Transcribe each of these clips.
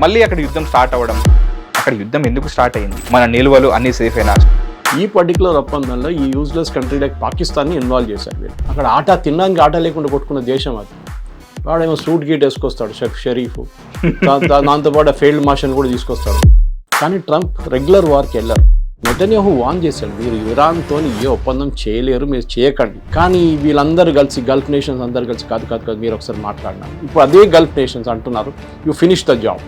మళ్ళీ అక్కడ యుద్ధం స్టార్ట్ అవ్వడం, అక్కడ యుద్ధం ఎందుకు స్టార్ట్ అయింది, మన నిల్వలు అన్నీ సేఫ్ అయినా? ఈ పర్టికులర్ ఒప్పందంలో ఈ యూజ్లెస్ కంట్రీ లైక్ పాకిస్తాన్ని ఇన్వాల్వ్ చేశారు వీళ్ళు. అక్కడ ఆట తినడానికి ఆట లేకుండా కొట్టుకున్న దేశం అది. వాడేమో సూట్ గీట్ వేసుకొస్తాడు షరీఫ్, దాంతోపాటు ఫీల్డ్ మార్షల్ కూడా తీసుకొస్తాడు. కానీ ట్రంప్ రెగ్యులర్ వార్కి వెళ్ళారు. నెతన్యాహు వాన్ చేశాడు, మీరు ఇరాన్తో ఏ ఒప్పందం చేయలేరు, మీరు చేయకండి. కానీ వీళ్ళందరూ కలిసి గల్ఫ్ నేషన్స్ అందరు కలిసి కాదు మీరు ఒకసారి మాట్లాడినారు. ఇప్పుడు అదే గల్ఫ్ నేషన్స్ అంటున్నారు యూ ఫినిష్ ద జాబ్.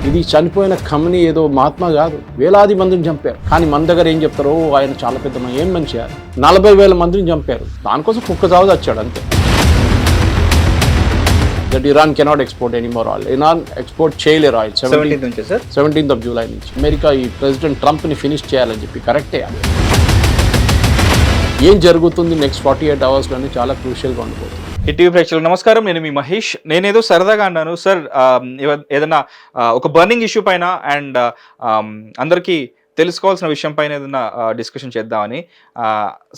ఇది చనిపోయిన ఖమనీ ఏదో మహాత్మా కాదు, వేలాది మందిని చంపారు. కానీ మన దగ్గర ఏం చెప్తారో ఆయన చాలా పెద్ద ఏం మంచి 40,000 మందిని చంపారు. దానికోసం కుక్క చావు వచ్చాడు అంతే. That Iran cannot export anymore oil. Iran export చేయలేరు ఆయిల్ 17th of July నుంచి. అమెరికా ఈ ప్రెసిడెంట్ ట్రంప్ని ఫినిష్ చేయాలని చెప్పి కరెక్టే. అది ఏం జరుగుతుంది నెక్స్ట్ 48 అవర్స్లోనే చాలా క్రూషియల్గా ఉండిపోతుంది. టీవీ ప్రేక్షకులకు నమస్కారం, నేను మీ మహేష్. నేనేదో సరదాగా అన్నాను సార్, ఏదన్నా ఒక బర్నింగ్ ఇష్యూ పైన అండ్ అందరికీ తెలుసుకోవాల్సిన విషయం పైన ఏదైనా డిస్కషన్ చేద్దామని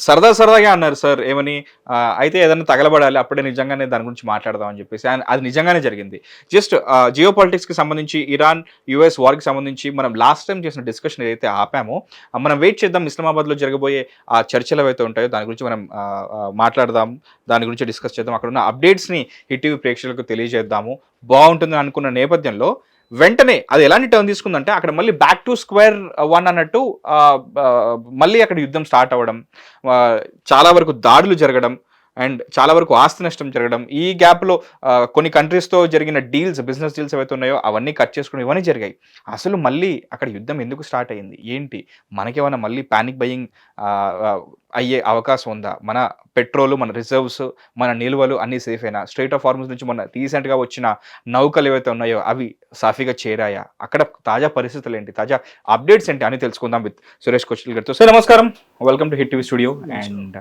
సరదాగా అన్నారు సార్. ఏమని అయితే ఏదైనా తగలబడాలి, అప్పుడే నిజంగానే దాని గురించి మాట్లాడదామని చెప్పేసి. అది నిజంగానే జరిగింది. జస్ట్ జియో పాలిటిక్స్కి సంబంధించి, ఇరాన్ యుఎస్ వార్కి సంబంధించి మనం లాస్ట్ టైం చేసిన డిస్కషన్ ఏదైతే ఆపామో, మనం వెయిట్ చేద్దాం. ఇస్లామాబాద్లో జరగబోయే ఆ చర్చలు ఏవైతే ఉంటాయో దాని గురించి మనం మాట్లాడదాం, దాని గురించి డిస్కస్ చేద్దాం. అక్కడ ఉన్న అప్డేట్స్ని టీవీ ప్రేక్షకులకు తెలియజేద్దాము బాగుంటుందని అనుకున్న నేపథ్యంలో వెంటనే అది ఎలాంటి టర్న్ తీసుకుందంటే, అక్కడ మళ్ళీ బ్యాక్ టు స్క్వేర్ వన్ అన్నట్టు మళ్ళీ అక్కడ యుద్ధం స్టార్ట్ అవ్వడం, చాలా వరకు దాడులు జరగడం అండ్ చాలా వరకు ఆస్తి నష్టం జరగడం. ఈ గ్యాప్లో కొన్ని కంట్రీస్తో జరిగిన బిజినెస్ డీల్స్ ఏవైతే ఉన్నాయో అవన్నీ కట్ చేసుకుని ఇవన్నీ జరిగాయి. అసలు మళ్ళీ అక్కడ యుద్ధం ఎందుకు స్టార్ట్ అయ్యింది, ఏంటి, మనకేమైనా మళ్ళీ ప్యానిక్ బయింగ్ అయ్యే అవకాశం ఉందా? మన పెట్రోలు, మన రిజర్వ్స్, మన నిల్వలు అన్నీ సేఫ్ అయినా? స్ట్రైట్ ఆఫ్ హార్మజ్ నుంచి మొన్న రీసెంట్గా వచ్చిన నౌకలు ఏవైతే ఉన్నాయో అవి సాఫీగా చేరాయా? అక్కడ తాజా పరిస్థితులు ఏంటి, తాజా అప్డేట్స్ ఏంటి అని తెలుసుకుందాం విత్ సురేష్ కోచిల్ గారితో. సార్ నమస్కారం, welcome to hit TV studio and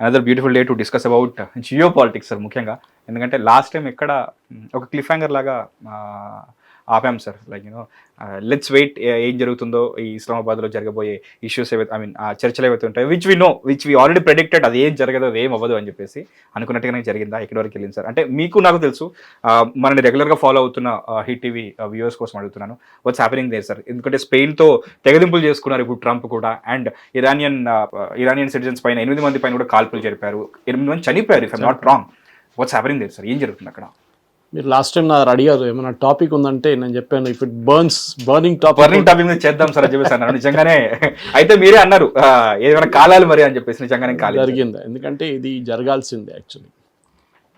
another beautiful day to discuss about geo politics sir. ముఖ్యంగా ఎందుకంటే లాస్ట్ టైం ఎక్కడ ఒక క్లిఫ్ హ్యాంగర్ లాగా ఆపాం సార్. లైక్ లెట్స్ వెయిట్ ఏం జరుగుతుందో ఈ ఇస్లామాబాద్లో జరగబోయే ఇష్యూస్ ఏవైతే ఆ చర్చలు ఏవైతే ఉంటాయో విచ్ వి ఆల్రెడీ ప్రెడిక్టెడ్, అది ఏం జరగదు, అది ఏం అవ్వదు అని చెప్పేసి అనుకున్నట్టుగానే జరిగిందా? ఎక్కడి వరకు వెళ్ళింది సార్? అంటే మీకు నాకు తెలుసు, మనని రెగ్యులర్గా ఫాలో అవుతున్న హిట్ టీవీ వ్యూవర్స్ కోసం అడుగుతున్నాను, వాట్స్ హ్యాపెనింగ్ దేర్ సార్? ఎందుకంటే స్పెయిన్తో తెగదింపులు చేసుకున్నారు ఇప్పుడు ట్రంప్ కూడా, అండ్ ఇరానియన్ సిటిజన్స్ పైన 8 మంది పైన కూడా కాల్పులు జరిపారు, 8 మంది చనిపోయారు if I'm not wrong. What's happening there sir? ఏం జరుగుతుంది అక్కడ? మీరు లాస్ట్ టైం నాకు అడిగారు ఏమైనా టాపిక్ ఉందంటే నేను చెప్పాను, ఇఫ్ ఇట్ బర్నింగ్ టాపిక్ మీద చేద్దాం సార్ అని చెప్పేసి అన్నారు. నిజంగానే అయితే మీరే అన్నారు ఏమైనా కాలాలి మరి అని చెప్పేసి. నిజంగానే జరిగింది, ఎందుకంటే ఇది జరగాల్సిందే. యాక్చువల్లీ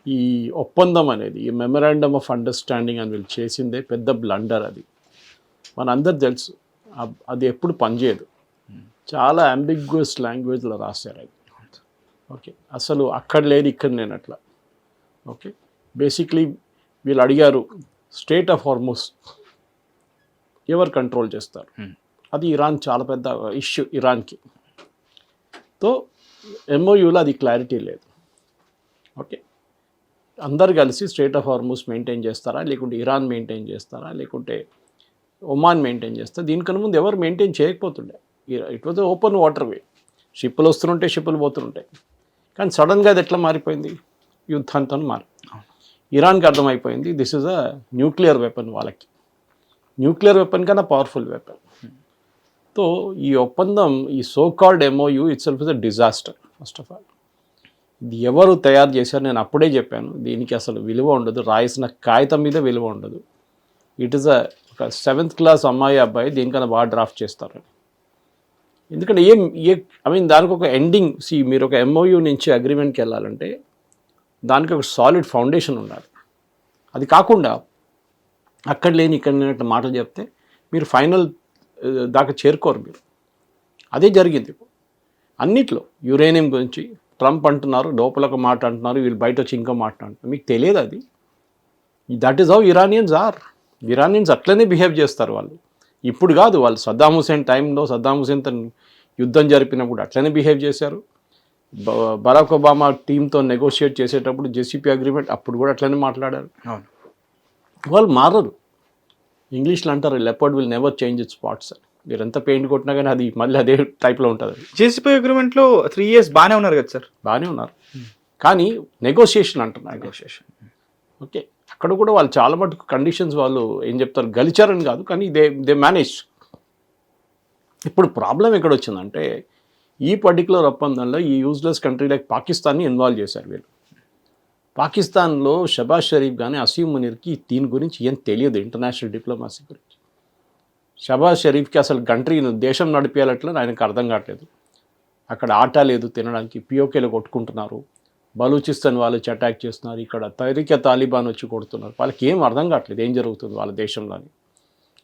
ఈ ఒప్పందం అనేది, ఈ మెమరాండమ్ ఆఫ్ అండర్స్టాండింగ్ అని వీళ్ళు చేసిందే పెద్ద బ్లండర్. అది మనందరు తెలుసు, అది ఎప్పుడు పనిచేయదు. చాలా అంబిగ్యూస్ లాంగ్వేజ్లో రాశారు అది. ఓకే, అసలు అక్కడ లేదు ఇక్కడ లేనట్లా. ఓకే, బేసిక్లీ వీళ్ళు అడిగారు స్ట్రెయిట్ ఆఫ్ హార్మజ్ ఎవరు కంట్రోల్ చేస్తారు? అది ఇరాన్ చాలా పెద్ద ఇష్యూ ఇరాన్కి. తో ఎంఓయూలో అది క్లారిటీ లేదు. ఓకే, అందరు కలిసి స్ట్రెయిట్ ఆఫ్ హార్మజ్ మెయింటైన్ చేస్తారా, లేకుంటే ఇరాన్ మెయింటైన్ చేస్తారా, లేకుంటే ఒమాన్ మెయింటైన్ చేస్తారా? దీనికన్నా ముందు ఎవరు మెయింటైన్ చేయకపోతుండే. It was open waterway, షిప్పులు వస్తుంటాయి, షిప్పులు పోతుంటాయి. కానీ సడన్గా అది ఎట్లా మారిపోయింది? యుద్ధంతో మారి ఇరాన్కి అర్థమైపోయింది this is a nuclear weapon. వాళ్ళకి న్యూక్లియర్ వెపన్ కన్నా పవర్ఫుల్ వెపన్. తో ఈ ఒప్పందం, ఈ so called MoU it self is a disaster. First of all ఇది ఎవరు తయారు చేశారు? నేను అప్పుడే చెప్పాను, దీనికి అసలు విలువ ఉండదు, రాసిన కాగితం మీద విలువ ఉండదు. ఇట్ ఈస్ ఒక 7th క్లాస్ అమ్మాయి అబ్బాయి దీనికన్నా బాగా డ్రాఫ్ట్ చేస్తారు. ఎందుకంటే దానికి ఒక ఎండింగ్. మీరు ఒక ఎంఓయూ నుంచి అగ్రిమెంట్కి వెళ్ళాలంటే దానికి ఒక సాలిడ్ ఫౌండేషన్ ఉండాలి. అది కాకుండా అక్కడ లేని ఇక్కడ లేనట్టు మాటలు చెప్తే మీరు ఫైనల్ దాకా చేరుకోరు మీరు. అదే జరిగింది అన్నిట్లో. యురేనియం గురించి ట్రంప్ అంటున్నారు, లోపల ఒక మాట అంటున్నారు, వీళ్ళు బయట వచ్చి ఇంకో మాట అంటున్నారు. మీకు తెలియదు అది. That is how Iranians are. Iranians అట్లనే బిహేవ్ చేస్తారు వాళ్ళు. ఇప్పుడు కాదు, వాళ్ళు సద్దాం హుసేన్ టైంలో, సద్దాం హుసేన్తో యుద్ధం జరిపినప్పుడు అట్లనే బిహేవ్ చేశారు. బరాక్ ఒబామా టీంతో నెగోషియేట్ చేసేటప్పుడు జెసిపి అగ్రిమెంట్ అప్పుడు కూడా అట్లనే మాట్లాడారు. వాళ్ళు మారరు. ఇంగ్లీష్లో అంటారు leopard will never change it's spots. మీరు ఎంత పెయింట్ కొట్టినా కానీ అది మళ్ళీ అదే టైప్లో ఉంటుంది. జెసిపి అగ్రిమెంట్లో 3 years బాగానే ఉన్నారు కదా సార్? బాగానే ఉన్నారు, కానీ నెగోషియేషన్ అంటున్నారు. నెగోషియేషన్. ఓకే, అక్కడ కూడా వాళ్ళు చాలా మటుకు కండిషన్స్ వాళ్ళు ఏం చెప్తారు గలిచారని కాదు, కానీ దే మేనేజ్. ఇప్పుడు ప్రాబ్లం ఎక్కడ వచ్చిందంటే ఈ పర్టికులర్ ఒప్పందంలో ఈ యూజ్లెస్ కంట్రీ లైక్ పాకిస్తాన్ని ఇన్వాల్వ్ చేశారు వీళ్ళు. పాకిస్తాన్లో షబాజ్ షరీఫ్ కానీ అసీం మునీర్కి దీని గురించి ఏం తెలియదు, ఇంటర్నేషనల్ డిప్లొమసీ గురించి. షబాజ్ షరీఫ్కి అసలు కంట్రీని దేశం నడిపేయాలట్లా ఆయనకు అర్థం కావట్లేదు. అక్కడ ఆట లేదు తినడానికి, పిఓకేలు కొట్టుకుంటున్నారు, బలూచిస్తాన్ వాళ్ళు వచ్చి అటాక్ చేస్తున్నారు, ఇక్కడ తహరీకే తాలిబాన్ వచ్చి కొడుతున్నారు. వాళ్ళకి ఏం అర్థం కావట్లేదు ఏం జరుగుతుంది వాళ్ళ దేశంలోని.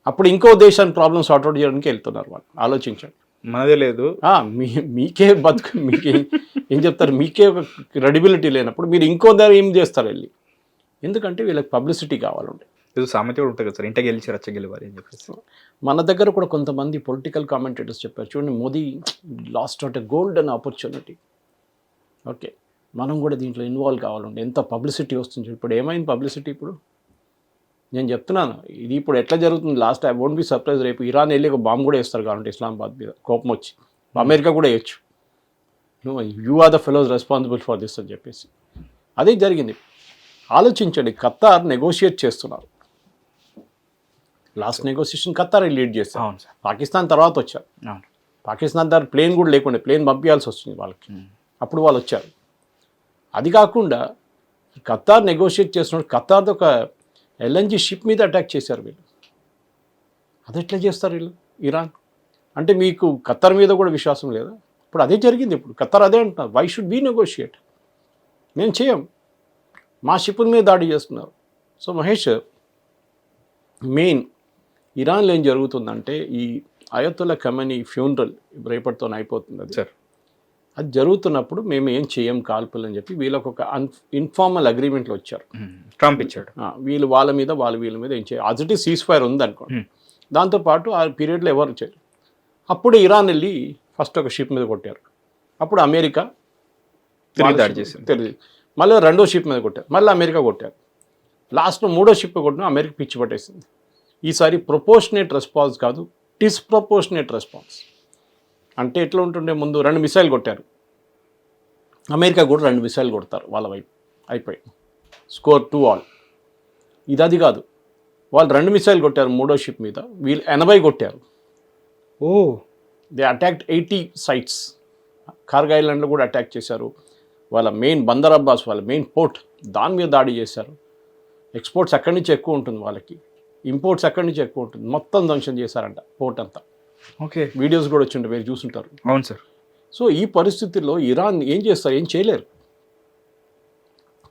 అప్పుడు ఇంకో దేశాన్ని ప్రాబ్లమ్ సార్ట్అవుట్ చేయడానికి వెళ్తున్నారు వాళ్ళు. ఆలోచించండి. మనదే లేదు, మీకే బతుకు, మీకే ఏం చెప్తారు, మీకే ఒక క్రెడిబిలిటీ లేనప్పుడు మీరు ఇంకో దారి ఏం చేస్తారు వెళ్ళి. ఎందుకంటే వీళ్ళకి పబ్లిసిటీ కావాలండి. ఏదో సామెత కూడా ఉంటుంది కదా సార్, ఇంట గెలిచి రచ్చ గెలవాలి అని చెప్పేసి. మన దగ్గర కూడా కొంతమంది పొలిటికల్ కామెంటేటర్స్ చెప్పారు, చూడండి Modi last out a golden opportunity. Okay, మనం కూడా దీంట్లో ఇన్వాల్వ్ కావాలండి. ఎంత పబ్లిసిటీ వస్తుంది. ఇప్పుడు ఏమైంది పబ్లిసిటీ? ఇప్పుడు నేను చెప్తున్నాను, ఇది ఇప్పుడు ఎట్లా జరుగుతుంది. Last I won't be surprise, రేపు ఇరాన్ వెళ్ళి ఒక బాంబు కూడా వేస్తారు కాబట్టి ఇస్లామాబాద్ మీద కోపం వచ్చి, అమెరికా కూడా వేయచ్చు. You are the fellows responsible for this అని చెప్పేసి. అదే జరిగింది. ఆలోచించండి, ఖతార్ నెగోషియేట్ చేస్తున్నారు. లాస్ట్ నెగోషియేషన్ ఖతార్ లీడ్ చేస్తారు. అవును సార్. పాకిస్తాన్ తర్వాత వచ్చారు. అవును. పాకిస్తాన్ దగ్గర ప్లేన్ కూడా లేకుండా ప్లేన్ పంపించాల్సి వచ్చింది వాళ్ళకి. అప్పుడు వాళ్ళు వచ్చారు. అది కాకుండా ఖతార్ నెగోషియేట్ చేస్తున్నప్పుడు ఖతార్ది ఒక LNG షిప్ మీద అటాక్ చేశారు వీళ్ళు. అది ఎట్లా చేస్తారు వీళ్ళు? ఇరాన్ అంటే మీకు ఖతార్ మీద కూడా విశ్వాసం లేదా? ఇప్పుడు అదే జరిగింది. ఇప్పుడు ఖతార్ అదే అంటున్నారు, వై షుడ్ బీ నెగోషియేట్, మేము చేయం, మా షిప్పుల మీద దాడి చేస్తున్నారు. సో మహేష్, మెయిన్ ఇరాన్లో ఏం జరుగుతుందంటే ఈ అయతుల్లా ఖమేనీ ఫ్యూనరల్ రేపటితో అయిపోతుంది అది సార్. అది జరుగుతున్నప్పుడు మేము ఏం చేయం కాల్పులు అని చెప్పి వీళ్ళకు ఒక ఇన్ఫార్మల్ అగ్రిమెంట్లో వచ్చారు. ట్రంప్ ఇచ్చాడు. వీళ్ళు వాళ్ళ మీద వీళ్ళ మీద ఏం చేయాలి, అది సీజ్ ఫైర్ ఉంది అనుకోండి. దాంతోపాటు ఆ పీరియడ్లో ఎవరు చేయరు. అప్పుడు ఇరాన్ వెళ్ళి ఫస్ట్ ఒక షిప్ మీద కొట్టారు. అప్పుడు అమెరికా దాడి చేసింది. తెలియదు. మళ్ళీ రెండో షిప్ మీద కొట్టారు, మళ్ళీ అమెరికా కొట్టారు. లాస్ట్లో మూడో షిప్ కొట్టిన అమెరికా పిచ్చి పట్టేసింది. ఈసారి ప్రొపోర్షనేట్ రెస్పాన్స్ కాదు, డిస్ప్రపోర్షనేట్ రెస్పాన్స్. అంటే ఎట్లా ఉంటుండే, ముందు 2 మిసైల్ కొట్టారు, అమెరికా కూడా 2 మిసైల్ కొడతారు వాళ్ళ వైపు, అయిపోయి స్కోర్ 2-all. ఇది అది కాదు, వాళ్ళు 2 మిసైల్ కొట్టారు మూడో షిప్ మీద, వీళ్ళు 80 కొట్టారు. ఓ, దే అటాక్డ్ 80 సైట్స్. కార్గ్ ఐలాండ్లో కూడా అటాక్ చేశారు. వాళ్ళ మెయిన్ బందర్ అబ్బాస్, వాళ్ళ మెయిన్ పోర్ట్, దాని మీద దాడి చేశారు. ఎక్స్పోర్ట్స్ అక్కడి నుంచి ఎక్కువ ఉంటుంది వాళ్ళకి, ఇంపోర్ట్స్ అక్కడి నుంచి ఎక్కువ ఉంటుంది. మొత్తం ధ్వంసం చేశారంట పోర్ట్ అంతా. ఓకే, వీడియోస్ కూడా వచ్చింటే మీరు చూసుంటారు. అవును సార్. సో ఈ పరిస్థితుల్లో ఇరాన్ ఏం చేస్తారు, ఏం చేయలేరు.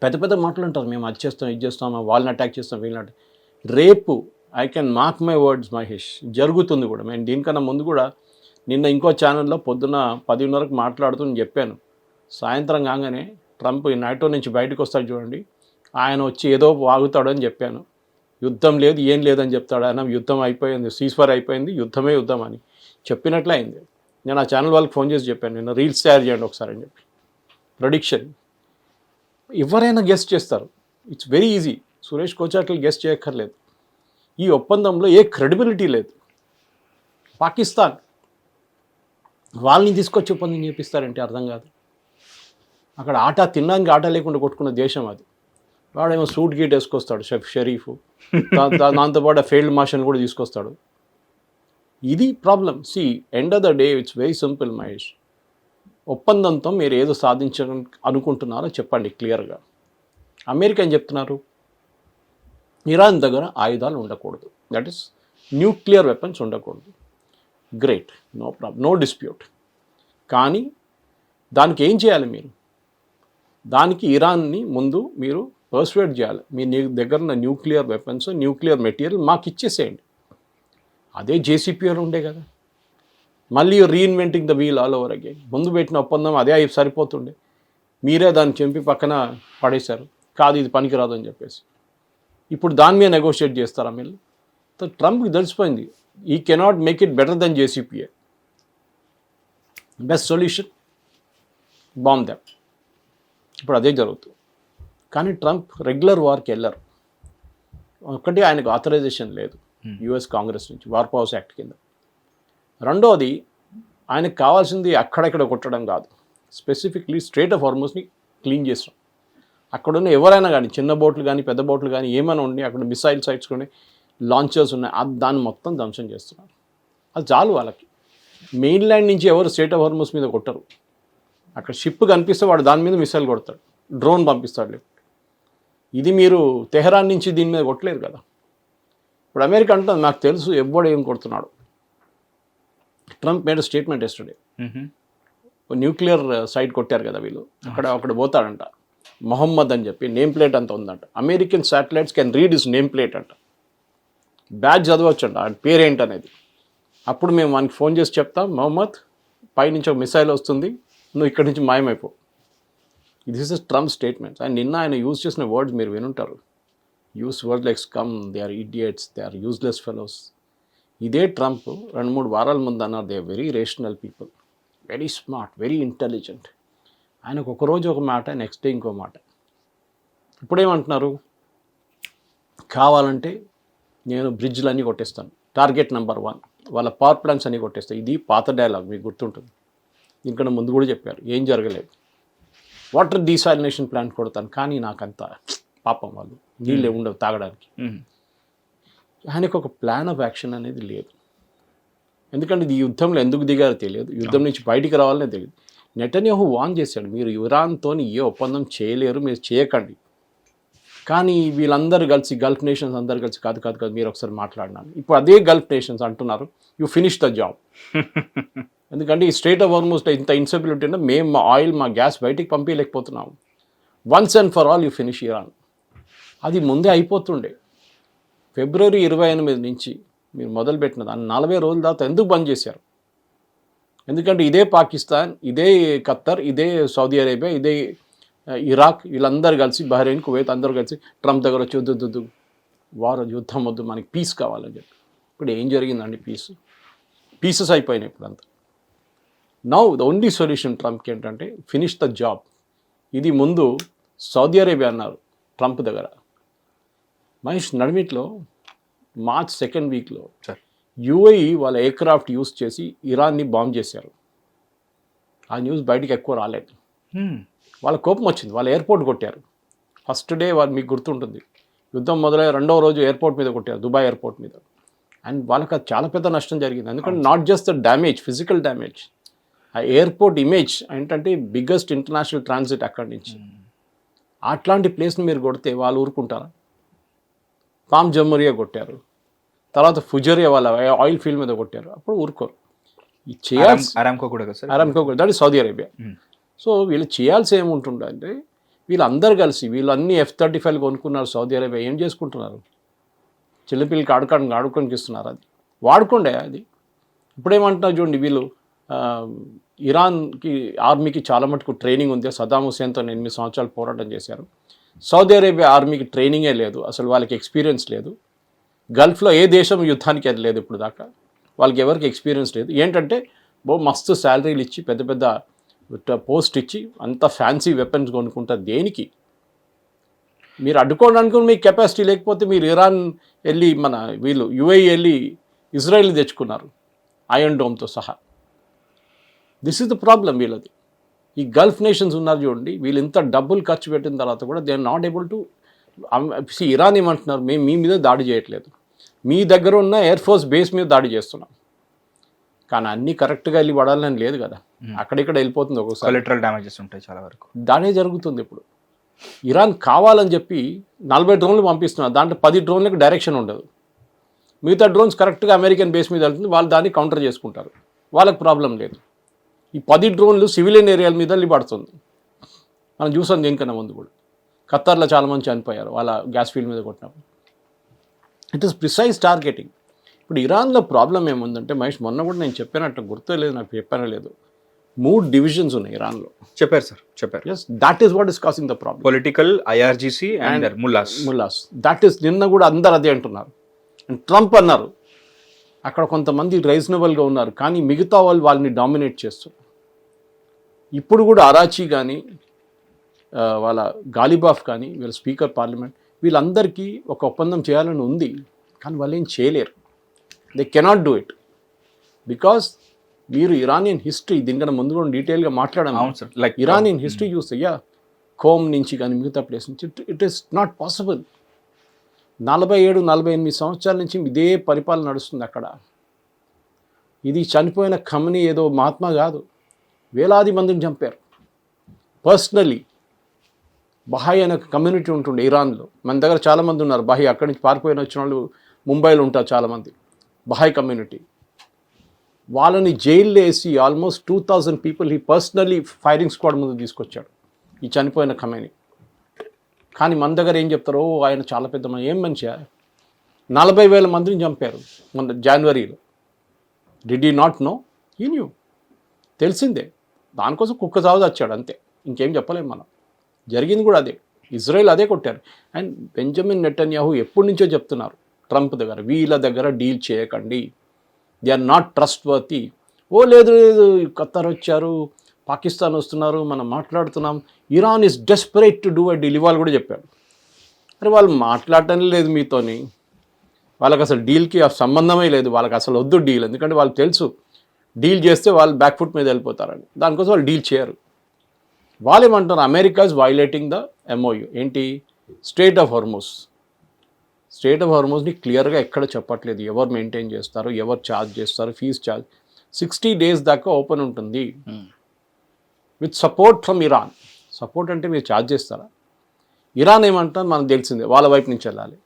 పెద్ద పెద్ద మాటలు అంటారు, మేము అది చేస్తాం ఇది చేస్తాం, వాళ్ళని అటాక్ చేస్తాం వీళ్ళని అటాక్. రేపు I can mark my words Mahesh, జరుగుతుంది కూడా. నేను దీనికన్నా ముందు కూడా నిన్న ఇంకో ఛానల్లో పొద్దున్న 10:30కు మాట్లాడుతూ నేను చెప్పాను, సాయంత్రం కాగానే ట్రంప్ ఈ నాటో నుంచి బయటకు వస్తాడు చూడండి, ఆయన వచ్చి ఏదో వాగుతాడు అని చెప్పాను. యుద్ధం లేదు ఏం లేదని చెప్తాడు ఆయన, యుద్ధం అయిపోయింది, సీజ్ఫైర్ అయిపోయింది, యుద్ధమే యుద్ధం అని చెప్పినట్లే అయింది. నేను ఆ ఛానల్ వాళ్ళకి ఫోన్ చేసి చెప్పాను, నిన్న రీల్స్ తయారు చేయండి ఒకసారి అని చెప్పి. ప్రెడిక్షన్ ఎవరైనా గెస్ట్ చేస్తారు, ఇట్స్ వెరీ ఈజీ. సురేష్ కోచాట్లు గెస్ట్ చేయక్కర్లేదు. ఈ ఒప్పందంలో ఏ క్రెడిబిలిటీ లేదు. పాకిస్తాన్ వాళ్ళని తీసుకొచ్చి ఒప్పందం చేపిస్తారంటే అర్థం కాదు. అక్కడ ఆట తినడానికి ఆట లేకుండా కొట్టుకున్న దేశం అది. వాడేమో సూట్ గీట్ వేసుకొస్తాడు షరీఫ్, దాంతోపాటు ఫీల్డ్ మార్షల్ కూడా తీసుకొస్తాడు. ఇది problem. See end of the day it's very simple Mahesh. ఒప్పందంతో మీరు ఏదో సాధించాలని అనుకుంటున్నారో చెప్పండి క్లియర్గా. అమెరికా ఏం చెప్తున్నారు, ఇరాన్ దగ్గర ఆయుధాలు ఉండకూడదు, దట్ ఈస్ న్యూక్లియర్ వెపన్స్ ఉండకూడదు. Great, no problem, no dispute. కానీ దానికి ఏం చేయాలి మీరు? దానికి ఇరాన్ని ముందు మీరు పర్సువేట్ చేయాలి. మీ దగ్గర ఉన్న న్యూక్లియర్ వెపన్స్, న్యూక్లియర్ మెటీరియల్ మాకు ఇచ్చేసేయండి. అదే JCPOలో ఉండే కదా. మళ్ళీ reinventing the we'll all over again. ముందు పెట్టిన ఒప్పందం అదే సరిపోతుండే, మీరే దాన్ని చెంపి పక్కన పడేశారు. కాదు ఇది పనికిరాదు అని చెప్పేసి ఇప్పుడు దాని మీద నెగోషియేట్ చేస్తారా మీరు? ట్రంప్కి తెలిసిపోయింది, ఈ cannot make it better than JCPA. Best solution bomb them. ఇప్పుడు అదే జరుగుతుంది. కానీ ట్రంప్ రెగ్యులర్ వార్కి వెళ్ళరు. ఒకటి, ఆయనకు ఆథరైజేషన్ లేదు US కాంగ్రెస్ నుంచి వార్ పవర్స్ యాక్ట్ కింద. రెండోది, ఆయనకు కావాల్సింది అక్కడెక్కడ కొట్టడం కాదు, స్పెసిఫిక్లీ స్ట్రేట్ ఆఫ్ హార్మోస్ని క్లీన్ చేస్తాం. అక్కడున్న ఎవరైనా కానీ చిన్న బోట్లు కానీ పెద్ద బోట్లు కానీ ఏమైనా ఉండి అక్కడ మిసైల్ సైట్స్ కానీ లాంచర్స్ ఉన్నాయి, దాన్ని మొత్తం ధ్వంసం చేస్తున్నారు. అది చాలు వాళ్ళకి. మెయిన్లాండ్ నుంచి ఎవరు స్ట్రెయిట్ ఆఫ్ హార్మస్ మీద కొట్టరు. అక్కడ షిప్ కనిపిస్తే వాడు దాని మీద మిసైల్ కొడతాడు, డ్రోన్ పంపిస్తాడు. ఇది మీరు తెహరాన్ నుంచి దీని మీద కొట్టలేరు కదా. ఇప్పుడు అమెరికా అంటుంది నాకు తెలుసు ఎవడు ఏం కొడుతున్నాడు. Trump made statement yesterday, nuclear site కొట్టారు కదా వీళ్ళు, అక్కడ పోతాడంట మొహమ్మద్ అని చెప్పి, నేమ్ ప్లేట్ అంత ఉందంట. American satellites can read is name plate అంట, బ్యాచ్ చదవచ్చు అంట, ఆయన పేరేంటనేది. అప్పుడు మేము వానికి ఫోన్ చేసి చెప్తాం, మొహమ్మద్ పైనుంచి ఒక మిసైల్ వస్తుంది, నువ్వు ఇక్కడి నుంచి మాయమైపో. This is Trump statements. And నిన్న ఆయన యూజ్ చేసిన వర్డ్స్ మీరు వినుంటారు. Use word like come, they are idiots, they are useless fellows. ఇదే ట్రంప్ 2-3 వారాల ముందు అన్నారు, they are very rational people, very smart, very intelligent. ఆయనకు ఒకరోజు ఒక మాట, నెక్స్ట్ డే ఇంకో మాట. ఇప్పుడేమంటున్నారు, కావాలంటే నేను బ్రిడ్జ్లు అన్నీ కొట్టేస్తాను, టార్గెట్ నెంబర్ 1, వాళ్ళ పవర్ ప్లాంట్స్ అన్నీ కొట్టేస్తాను. ఇది పాత డైలాగ్, మీకు గుర్తుంటుంది. దీనికన్నా ముందు కూడా చెప్పారు, ఏం జరగలేదు. వాటర్ డీసాలినేషన్ ప్లాంట్ కొడతాను, కానీ నాకంత పాపం, వాళ్ళు నీళ్ళే ఉండవు తాగడానికి. ఆయనకు ఒక ప్లాన్ ఆఫ్ యాక్షన్ అనేది లేదు. ఎందుకంటే ఈ యుద్ధంలో ఎందుకు దిగారో తెలియదు, యుద్ధం నుంచి బయటికి రావాలనే తెలియదు. నెటన్యాహు వార్న్ చేశాడు, మీరు ఇరాన్తో ఏ ఒప్పందం చేయలేరు, మీరు చేయకండి. కానీ వీళ్ళందరూ కలిసి, గల్ఫ్ నేషన్స్ అందరు కలిసి కాదు మీరు ఒకసారి మాట్లాడినాను. ఇప్పుడు అదే గల్ఫ్ నేషన్స్ అంటున్నారు, యూ ఫినిష్ ద జాబ్. ఎందుకంటే ఈ స్ట్రెయిట్ ఆఫ్ హార్మస్ ఇంత ఇన్స్టెబిలిటీ అంటే మేము మా ఆయిల్, మా గ్యాస్ బయటికి పంపించలేకపోతున్నాము. Once and for all you finish Iran. అది ముందే అయిపోతుండే. ఫిబ్రవరి 28 నుంచి మీరు మొదలుపెట్టిన దాన్ని 40 రోజుల తర్వాత ఎందుకు బంద్ చేశారు? ఎందుకంటే ఇదే పాకిస్తాన్, ఇదే ఖత్తర్, ఇదే సౌదీ అరేబియా, ఇదే ఇరాక్, వీళ్ళందరూ కలిసి, బహ్రెయిన్, కువైత్ అందరూ కలిసి ట్రంప్ దగ్గర వచ్చి వద్దు వారు యుద్ధం వద్దు, మనకి పీస్ కావాలని చెప్పి. ఇప్పుడు ఏం జరిగిందండి? పీసెస్ అయిపోయినాయి ఇప్పుడు అంతా. నౌ ద ఓన్లీ సొల్యూషన్ ట్రంప్కి ఏంటంటే ఫినిష్ ద జాబ్. ఇది ముందు సౌదీ అరేబియా అన్నారు ట్రంప్ దగ్గర. మహేష్ నడిమిట్లో మార్చ్ 2nd వీక్లో యుఏఈ వాళ్ళ ఎయిర్క్రాఫ్ట్ యూస్ చేసి ఇరాన్ని బాంబ్ చేశారు. ఆ న్యూస్ బయటికి ఎక్కువ రాలేదు. వాళ్ళ కోపం వచ్చింది, వాళ్ళ ఎయిర్పోర్ట్ కొట్టారు. ఫస్ట్ డే వాళ్ళు, మీకు గుర్తుంటుంది, యుద్ధం మొదలయ్యే 2వ రోజు ఎయిర్పోర్ట్ మీద కొట్టారు, దుబాయ్ ఎయిర్పోర్ట్ మీద. అండ్ వాళ్ళకి అది చాలా పెద్ద నష్టం జరిగింది. ఎందుకంటే not just the damage, physical damage, ఆ ఎయిర్పోర్ట్ ఇమేజ్ ఏంటంటే బిగ్గెస్ట్ ఇంటర్నేషనల్ ట్రాన్సిట్ అక్కడి నుంచి. అట్లాంటి ప్లేస్ని మీరు కొడితే వాళ్ళు ఊరుకుంటారా? పామ్ జమ్మరియా కొట్టారు, తర్వాత ఫుజరియా వాళ్ళ ఆయిల్ ఫీల్డ్ మీద కొట్టారు, అప్పుడు ఊరుకోరు. ఈ చేయాల్సి అరామ్కో కూడా, that is Saudi Arabia. So వీళ్ళు చేయాల్సి ఏముంటుండే అంటే, వీళ్ళందరూ కలిసి, వీళ్ళన్నీ F-35 కొనుక్కున్నారు. సౌదీ అరేబియా ఏం చేసుకుంటున్నారు? చిన్నపిల్లలకి ఆడుకోనికి ఇస్తున్నారు. అది వాడుకోండే. అది ఇప్పుడేమంటున్నారు చూడండి, వీళ్ళు ఇరాన్కి ఆర్మీకి చాలా మటుకు ట్రైనింగ్ ఉంది. సదాం హుసేన్తో 8 సంవత్సరాలు పోరాటం చేశారు. సౌదీ అరేబియా ఆర్మీకి ట్రైనింగే లేదు, అసలు వాళ్ళకి ఎక్స్పీరియన్స్ లేదు. గల్ఫ్లో ఏ దేశం యుద్ధానికి అది లేదు ఇప్పుడు దాకా. వాళ్ళకి ఎవరికి ఎక్స్పీరియన్స్ లేదు. ఏంటంటే మస్తు శాలరీలు ఇచ్చి, పెద్ద పెద్ద పోస్ట్ ఇచ్చి, అంత ఫ్యాన్సీ వెపన్స్ కొనుక్కుంటారు. దేనికి? మీరు అడ్డుకోవడానికి మీకు కెపాసిటీ లేకపోతే మీరు ఇరాన్ వెళ్ళి, వీళ్ళు యుఏఈ వెళ్ళి ఇజ్రాయెల్ తెచ్చుకున్నారు ఐరన్ డోమ్తో సహా. దిస్ ఇస్ ద ప్రాబ్లం వీళ్ళది. ఈ గల్ఫ్ నేషన్స్ ఉన్నారు చూడండి, వీళ్ళు ఇంత డబ్బులు ఖర్చు పెట్టిన తర్వాత కూడా they are not able to. Iran ఏమంటున్నారు, మేము మీ మీద దాడి చేయట్లేదు, మీ దగ్గర ఉన్న ఎయిర్ ఫోర్స్ బేస్ మీద దాడి చేస్తున్నాం. కానీ అన్నీ కరెక్ట్గా వెళ్ళి పడాలని లేదు కదా, అక్కడిక్కడ వెళ్ళిపోతుంది. ఒక్కొక్కసారి కొలెటరల్ డ్యామేజెస్ ఉంటాయి చాలా వరకు. దానే జరుగుతుంది ఇప్పుడు. ఇరాన్ కావాలని చెప్పి 40 డ్రోన్లు పంపిస్తున్నారు, దాంట్లో 10 డ్రోన్లకు డైరెక్షన్ ఉండదు. మిగతా డ్రోన్స్ కరెక్ట్గా అమెరికన్ బేస్ మీద వెళ్తుంది, వాళ్ళు దాన్ని కౌంటర్ చేసుకుంటారు, వాళ్ళకి ప్రాబ్లం లేదు. ఈ 10 డ్రోన్లు సివిలియన్ ఏరియాల మీద వెళ్ళి పడుతుంది. మనం చూసాం దేనికన్నా ముందు కూడా. ఖత్తర్లో చాలామంది చనిపోయారు వాళ్ళ గ్యాస్ ఫీల్డ్ మీద కొట్టినప్పుడు. It is precise targeting. ఇప్పుడు ఇరాన్లో ప్రాబ్లం ఏముందంటే మహేష్, మొన్న కూడా నేను చెప్పినట్టు గుర్తు లేదు, నాకు చెప్పానో లేదు, 3 డివిజన్స్ ఉన్నాయి ఇరాన్లో. చెప్పారు సార్, చెప్పారు. Yes, that is what is causing the problem. Political, IRGC and mullahs. That is, నిన్న కూడా అందరు అదే అంటున్నారు. అండ్ ట్రంప్ అన్నారు, అక్కడ కొంతమంది రీజనబుల్గా ఉన్నారు, కానీ మిగతా వాళ్ళు వాళ్ళని డామినేట్ చేస్తున్నారు. ఇప్పుడు కూడా అరాచీ కానీ, వాళ్ళ గాలిబాఫ్ కానీ, వీళ్ళ స్పీకర్ పార్లమెంట్, వీళ్ళందరికీ ఒక ఒప్పందం చేయాలని ఉంది, కానీ వాళ్ళు ఏం చేయలేరు. They cannot do it because మీరు ఇరానియన్ హిస్టరీ, దీనికన్నా ముందు కూడా డీటెయిల్గా మాట్లాడాము. అవును సార్, లైక్ ఇరానియన్ హిస్టరీ చూస్తే కోమ్ నుంచి కానీ మిగతా ప్లేస్ నుంచి ఇట్ ఈస్ నాట్ పాసిబుల్. 47-48 సంవత్సరాల నుంచి ఇదే పరిపాలన నడుస్తుంది అక్కడ. ఇది చనిపోయిన ఖమనీ ఏదో మహాత్మా కాదు, వేలాది మందిని చంపారు. పర్సనలీ బహాయ్ అనే కమ్యూనిటీ ఉంటుండే ఇరాన్లో. మన దగ్గర చాలామంది ఉన్నారు బహాయ్, అక్కడి నుంచి పారిపోయిన వచ్చిన వాళ్ళు ముంబైలో ఉంటారు చాలామంది బహాయ్ కమ్యూనిటీ. వాళ్ళని జైల్లో వేసి ఆల్మోస్ట్ 2000 పీపుల్ ఈ పర్సనలీ ఫైరింగ్ స్క్వాడ్ ముందు తీసుకొచ్చాడు ఈ చనిపోయిన ఖమేనీ. కానీ మన దగ్గర ఏం చెప్తారో ఆయన చాలా పెద్ద ఏం మంచిగా 40,000 మందిని చంపారు మొన్న జనవరిలో. Did you not know? ఈ న్యూ, తెలిసిందే. దానికోసం కుక్క చావు వచ్చాడు అంతే, ఇంకేం చెప్పలేము మనం. జరిగింది కూడా అదే, ఇజ్రాయెల్ అదే కొట్టారు. అండ్ బెంజమిన్ నెటన్యాహు ఎప్పటి నుంచో చెప్తున్నారు ట్రంప్ దగ్గర, వీళ్ళ దగ్గర డీల్ చేయకండి, they are not trustworthy. Oh లేదు లేదు, ఖత్తర్ వచ్చారు, పాకిస్తాన్ వస్తున్నారు, మనం మాట్లాడుతున్నాం, Iran is desperate to do a deal. ఇవాళ కూడా చెప్పాడు. అరే వాళ్ళు మాట్లాడటం లేదు మీతోని, వాళ్ళకి అసలు డీల్కి సంబంధమే లేదు, వాళ్ళకి అసలు వద్దు డీల్. ఎందుకంటే వాళ్ళు తెలుసు డీల్ చేస్తే వాళ్ళు బ్యాక్ ఫుట్ మీద వెళ్ళిపోతారని, దానికోసం వాళ్ళు డీల్ చేయరు. వాళ్ళు ఏమంటారు, America is violating the MOU. ఏంటి? Strait of Hormuz. Strait of హార్మోస్ని క్లియర్గా ఎక్కడ చెప్పట్లేదు ఎవరు మెయింటైన్ చేస్తారు, ఎవరు ఛార్జ్ చేస్తారు, ఫీజు ఛార్జ్. 60 days దాకా ఓపెన్ ఉంటుంది with support from Iran. Support అంటే మీరు ఛార్జ్ చేస్తారా? ఇరాన్ ఏమంటారు మనకు తెలిసిందే, వాళ్ళ వైపు నుంచి వెళ్ళాలి.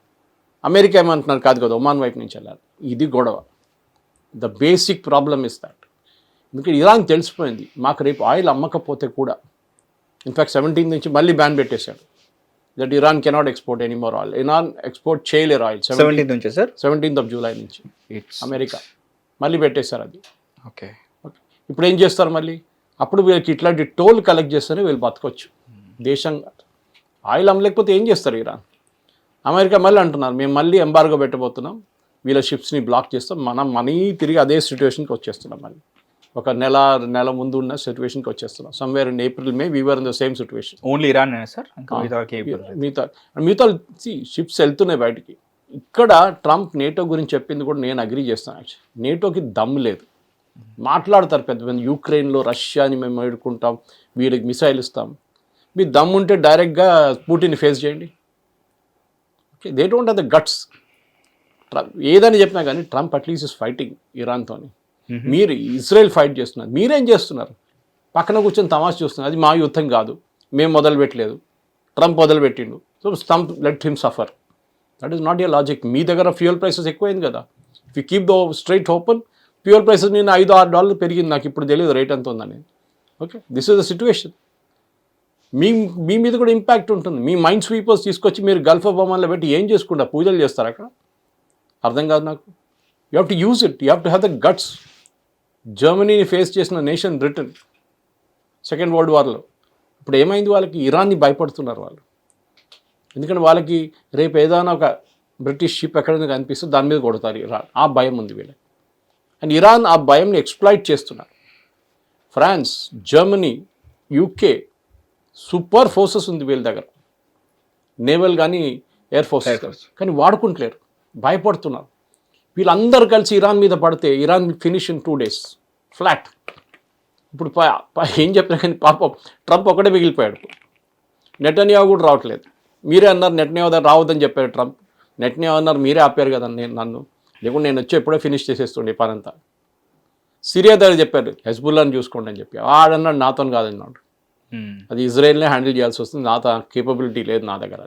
అమెరికా ఏమంటున్నారు, కాదు కదా ఒమాన్ వైపు నుంచి వెళ్ళాలి. ఇది గొడవ. The basic problem is that. ఎందుకంటే ఇరాన్ తెలిసిపోయింది మాకు రేపు ఆయిల్ అమ్మకపోతే కూడా, ఇన్ఫ్యాక్ట్ 17 నుంచి మళ్ళీ బ్యాన్ పెట్టేశాడు, that Iran cannot export anymore oil. Iran export చేయలేరు ఆయిల్ 17th నుంచి సార్, 17th జూలై నుంచి అమెరికా మళ్ళీ పెట్టేశారు అది. ఓకే. ఇప్పుడు ఏం చేస్తారు మళ్ళీ? అప్పుడు వీళ్ళకి ఇట్లాంటి టోల్ కలెక్ట్ చేస్తేనే వీళ్ళు బతకొచ్చు దేశంగా. ఆయిల్ అమ్మలేకపోతే ఏం చేస్తారు ఇరాన్? అమెరికా మళ్ళీ అంటున్నారు మేము మళ్ళీ ఎంబార్గో పెట్టబోతున్నాం, వీళ్ళ షిప్స్ని బ్లాక్ చేస్తాం, మనం మనీ తిరిగి అదే సిచ్యువేషన్కి వచ్చేస్తున్నాం. మళ్ళీ ఒక నెల ముందు ఉన్న సిచ్యువేషన్కి వచ్చేస్తున్నాం. Somewhere in April May we were in the same situation. Only Iran sir, మిగతా షిప్స్ వెళ్తున్నాయి బయటికి. ఇక్కడ ట్రంప్ నేటో గురించి చెప్పింది కూడా నేను అగ్రీ చేస్తాను. యాక్చువల్లీ నేటోకి దమ్ లేదు. మాట్లాడతారు పెద్ద పెద్ద, యూక్రెయిన్లో రష్యాని మేము ఎదుర్కొంటాం, వీళ్ళకి మిసైల్ ఇస్తాం. మీ దమ్ ఉంటే డైరెక్ట్గా పుటిన్ని ఫేస్ చేయండి. Okay, they don't have the guts. Trump ఏదని చెప్పినా కానీ ట్రంప్ అట్లీస్ట్ ఇస్ ఫైటింగ్ ఇరాన్తో. మీరు ఇజ్రాయెల్ ఫైట్ చేస్తున్నారు, మీరేం చేస్తున్నారు? పక్కన కూర్చొని తమాషా చూస్తున్నారు. అది మా యుద్ధం కాదు, మేము మొదలుపెట్టలేదు, ట్రంప్ మొదలుపెట్టిండు, so Trump let him suffer. That is not your logic. మీ దగ్గర ఫ్యూయల్ ప్రైసెస్ ఎక్కువైంది కదా, if you keep the strait open, fuel prices నేను $5-6 పెరిగింది, నాకు ఇప్పుడు తెలియదు రేట్ ఎంత ఉందని. Okay, this is the situation. మీ మీద కూడా ఇంపాక్ట్ ఉంటుంది. మీ మైండ్ స్వీపర్స్ తీసుకొచ్చి మీరు గల్ఫ్ ఆఫ్ ఒమాన్లో పెట్టి ఏం చేసుకుంటా, పూజలు చేస్తారు అక్కడ? అర్థం కాదు నాకు. You have to use it, you have to have the guts. జర్మనీని ఫేస్ చేసిన నేషన్ బ్రిటన్ సెకండ్ వరల్డ్ వార్లో. ఇప్పుడు ఏమైంది వాళ్ళకి? ఇరాన్ని భయపడుతున్నారు వాళ్ళు. ఎందుకంటే వాళ్ళకి రేపు ఏదైనా ఒక బ్రిటిష్ షిప్ ఎక్కడైనా కనిపిస్తే దాని మీద కొడతారు ఇరాన్, ఆ భయం ఉంది వీళ్ళకి. అండ్ ఇరాన్ ఆ భయంని ఎక్స్ప్లాయిట్ చేస్తున్నారు. France, Germany, UK super forces ఉంది వీళ్ళ దగ్గర, నేవల్ కానీ ఎయిర్ ఫోర్సెస్, కానీ వాడుకుంటలేరు, భయపడుతున్నారు. వీళ్ళందరూ కలిసి ఇరాన్ మీద పడితే Iran finish in 2 days flat. ఇప్పుడు ఏం చెప్పినా కానీ పాపం ట్రంప్ ఒకటే మిగిలిపోయాడు. నెటన్యాహు కూడా రావట్లేదు. మీరే అన్నారు నెటన్యాహు రావద్దని చెప్పారు ట్రంప్. నెటన్యాహు అన్నారు మీరే ఆపారు కదా నన్ను, లేకుంటే నేను వచ్చి ఎప్పుడో ఫినిష్ చేసేస్తుండే పనంతా. సిరియా దగ్గర చెప్పారు హెజ్బుల్లాని చూసుకోండి అని చెప్పి, ఆడన్నాడు నాతో కాదన్నాడు. అది ఇజ్రాయెల్నే హ్యాండిల్ చేయాల్సి వస్తుంది, నాతో కేపబిలిటీ లేదు నా దగ్గర.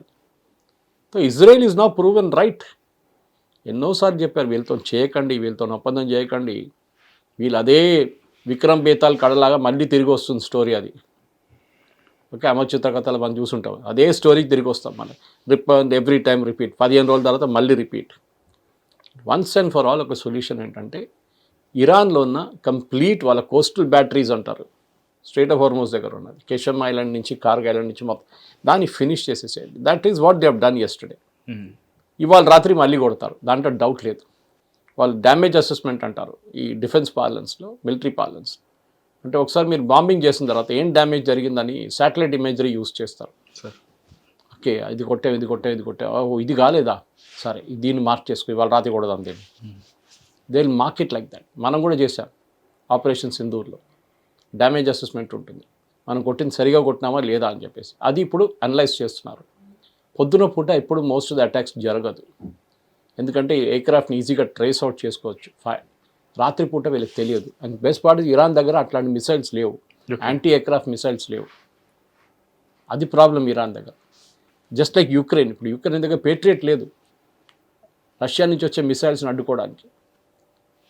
So Israel is now proven right. ఎన్నోసార్లు చెప్పారు వీళ్ళతో చేయకండి, వీళ్ళతో ఒప్పందం చేయకండి. వీళ్ళు అదే విక్రమ్ బేతాల్ కడలాగా మళ్ళీ తిరిగి వస్తుంది స్టోరీ అది. ఓకే, అమర్చిత్ర కథలు మనం చూసుంటాం, అదే స్టోరీకి తిరిగి వస్తాం మనం. ఎవ్రీ టైం రిపీట్, 15 రోజుల తర్వాత మళ్ళీ repeat. Once and for all ఒక సొల్యూషన్ ఏంటంటే ఇరాన్లో ఉన్న కంప్లీట్ వాళ్ళ కోస్టల్ బ్యాటరీస్ అంటారు, స్ట్రెయిట్ ఆఫ్ హార్మోస్ దగ్గర ఉన్నది, కెషమ్ ఐలాండ్ నుంచి కార్గ్ ఐలాండ్ నుంచి మొత్తం దాన్ని ఫినిష్ చేసేసేయండి. That is what they have done yesterday. ఇవాళ రాత్రి మళ్ళీ కొడతారు, దాంట్లో డౌట్ లేదు. వాళ్ళు డ్యామేజ్ అసెస్మెంట్ అంటారు ఈ డిఫెన్స్ పార్లెన్స్లో, మిలిటరీ పార్లెన్స్. అంటే ఒకసారి మీరు బాంబింగ్ చేసిన తర్వాత ఏం డ్యామేజ్ జరిగిందని శాటిలైట్ ఇమేజరీ యూస్ చేస్తారు. ఓకే, ఇది కొట్టే ఇది కాలేదా, సరే దీన్ని మార్క్ చేసుకో, ఇవాళ రాత్రి కొడదాం దీన్ని. They will mark it like that. మనం కూడా చేసాం ఆపరేషన్ సింధూర్లో. డ్యామేజ్ అసెస్మెంట్ ఉంటుంది, మనం కొట్టింది సరిగా కొట్టినామా లేదా అని చెప్పేసి అది ఇప్పుడు అనలైజ్ చేస్తున్నారు. పొద్దున పూట ఇప్పుడు మోస్ట్ ఆఫ్ ద అటాక్స్ జరగదు, ఎందుకంటే ఎయిర్క్రాఫ్ట్ని ఈజీగా ట్రేస్ అవుట్ చేసుకోవచ్చు. రాత్రిపూట వీళ్ళకి తెలియదు. అండ్ బెస్ట్ పార్ట్ ఇరాన్ దగ్గర అట్లాంటి మిసైల్స్ లేవు, యాంటీ ఎయిర్క్రాఫ్ట్ మిసైల్స్ లేవు. అది ప్రాబ్లం ఇరాన్ దగ్గర. జస్ట్ లైక్ యుక్రెయిన్, ఇప్పుడు యుక్రెయిన్ దగ్గర పేట్రియట్ లేదు రష్యా నుంచి వచ్చే మిసైల్స్ని అడ్డుకోవడానికి.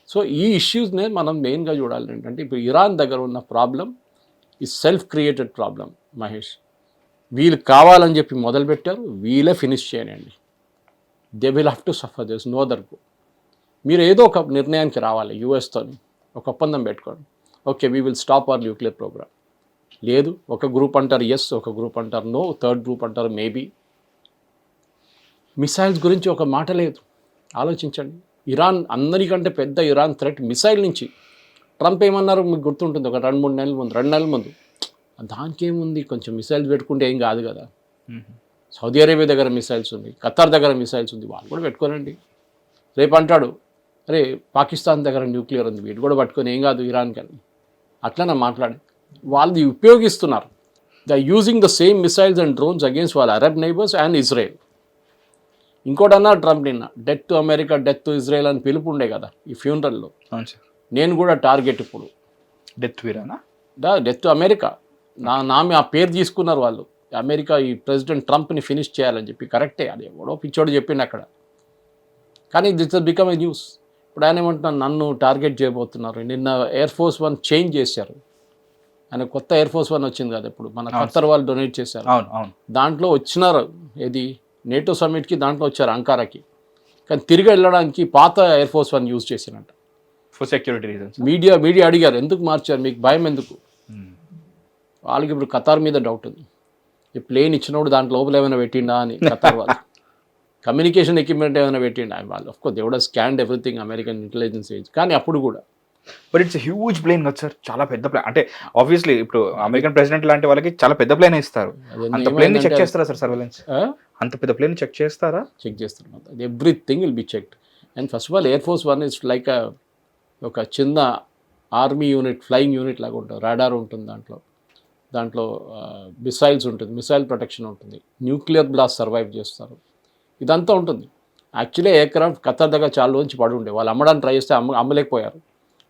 సో ఈ ఇష్యూస్నే మనం మెయిన్గా చూడాలి. ఏంటంటే ఇప్పుడు ఇరాన్ దగ్గర ఉన్న ప్రాబ్లం ఈ సెల్ఫ్ క్రియేటెడ్ ప్రాబ్లం మహేష్. వీళ్ళు కావాలని చెప్పి మొదలుపెట్టారు, వీళ్ళే ఫినిష్ చేయండి. They will have to suffer, this no other go. మీరు ఏదో ఒక నిర్ణయానికి రావాలి. యూఎస్తో ఒక ఒప్పందం పెట్టుకోండి. Okay, we will stop our nuclear program. లేదు, ఒక గ్రూప్ అంటారు ఎస్, ఒక గ్రూప్ అంటారు నో, థర్డ్ గ్రూప్ అంటారు మేబీ. మిసైల్స్ గురించి ఒక మాట లేదు. ఆలోచించండి. ఇరాన్ అందరికంటే పెద్ద ఇరాన్ థ్రెట్ మిసైల్ నుంచి. ట్రంప్ ఏమన్నారు మీకు గుర్తుంటుంది, ఒక 2-3 నెలల ముందు దానికి ఏముంది, కొంచెం మిసైల్స్ పెట్టుకుంటే ఏం కాదు కదా. సౌదీ అరేబియా దగ్గర మిసైల్స్ ఉంది, ఖతార్ దగ్గర మిసైల్స్ ఉంది, వాళ్ళు కూడా పెట్టుకోనండి. రేపు అంటాడు అరే పాకిస్తాన్ దగ్గర న్యూక్లియర్ ఉంది, వీటి కూడా పట్టుకొని ఏం కాదు ఇరాన్కి అని. అట్లా మాట్లాడి వాళ్ళది ఉపయోగిస్తున్నారు. The using the same missiles and drones against వాళ్ళ అరబ్ నైబర్స్ అండ్ ఇజ్రాయెల్. ఇంకోటి అన్నారు ట్రంప్ నిన్న, death to America, death to Israel అని పిలుపు ఉండే కదా ఈ ఫ్యూనరల్లో. నేను కూడా టార్గెట్ ఇప్పుడు డెత్ వీరానా, డెత్ టు అమెరికా. ఆ పేరు తీసుకున్నారు వాళ్ళు. అమెరికా ఈ ప్రెసిడెంట్ ట్రంప్ని ఫినిష్ చేయాలని చెప్పి. కరెక్టే, అది ఎవడో పిచ్చోడు చెప్పిండు అక్కడ. కానీ దిస్ బికమ్ ఏ న్యూస్. ఇప్పుడు ఆయన ఏమంటున్నాను, నన్ను టార్గెట్ చేయబోతున్నారు. నిన్న ఎయిర్ ఫోర్స్ 1 చేంజ్ చేశారు. ఆయన కొత్త ఎయిర్ ఫోర్స్ 1 వచ్చింది కదా ఇప్పుడు, మన ఖత్తర్ వాళ్ళు డొనేట్ చేశారు. దాంట్లో వచ్చినారు, ఏది నేటో సమ్మిట్కి దాంట్లో వచ్చారు అంకారాకి. కానీ తిరిగి వెళ్ళడానికి పాత ఎయిర్ ఫోర్స్ 1 యూజ్ చేసినట్ట ఫర్ సెక్యూరిటీ రీజన్స్. మీడియా అడిగారు ఎందుకు మార్చారు, మీకు భయం ఎందుకు. వాళ్ళకి ఇప్పుడు ఖతార్ మీద డౌట్ ఉంది. ఈ ప్లేన్ ఇచ్చినప్పుడు దాంట్లో లోపల ఏమైనా పెట్టిండా అని ఖతార్ వాళ్ళు. కమ్యూనికేషన్ ఎక్విప్మెంట్ ఏమైనా పెట్టిండా వాళ్ళు. Of course they would have scanned everything, American intelligence age. కానీ అప్పుడు కూడా బట్ ఇట్స్ హ్యూజ్ ప్లేన్ కదా సార్, చాలా పెద్ద ప్లేన్. అంటే ఆబ్వియస్లీ ఇప్పుడు అమెరికన్ ప్రెసిడెంట్ లాంటి వాళ్ళకి చాలా పెద్ద ప్లేన్ ఇస్తారు. అంత ప్లేన్ చెక్ చేస్తారా సార్ సర్వేలెన్స్? అంత పెద్ద ప్లేన్ చెక్ చేస్తారా? చెక్ చేస్తారు. Everything will be checked. And first of all air force 1 is like ఒక చిన్న ఆర్మీ యూనిట్, ఫ్లయింగ్ యూనిట్ లాగా ఉంటుంది. రాడార్ ఉంటుంది దాంట్లో మిసైల్స్ ఉంటుంది, మిసైల్ ప్రొటెక్షన్ ఉంటుంది, న్యూక్లియర్ బ్లాస్ట్ సర్వైవ్ చేస్తారు, ఇదంతా ఉంటుంది. యాక్చువల్లీ ఎయిర్క్రాఫ్ట్ ఖతార్ దగ్గర చాలా రోజు పడి ఉండే, వాళ్ళు అమ్మడానికి ట్రై చేస్తే అమ్మలేకపోయారు.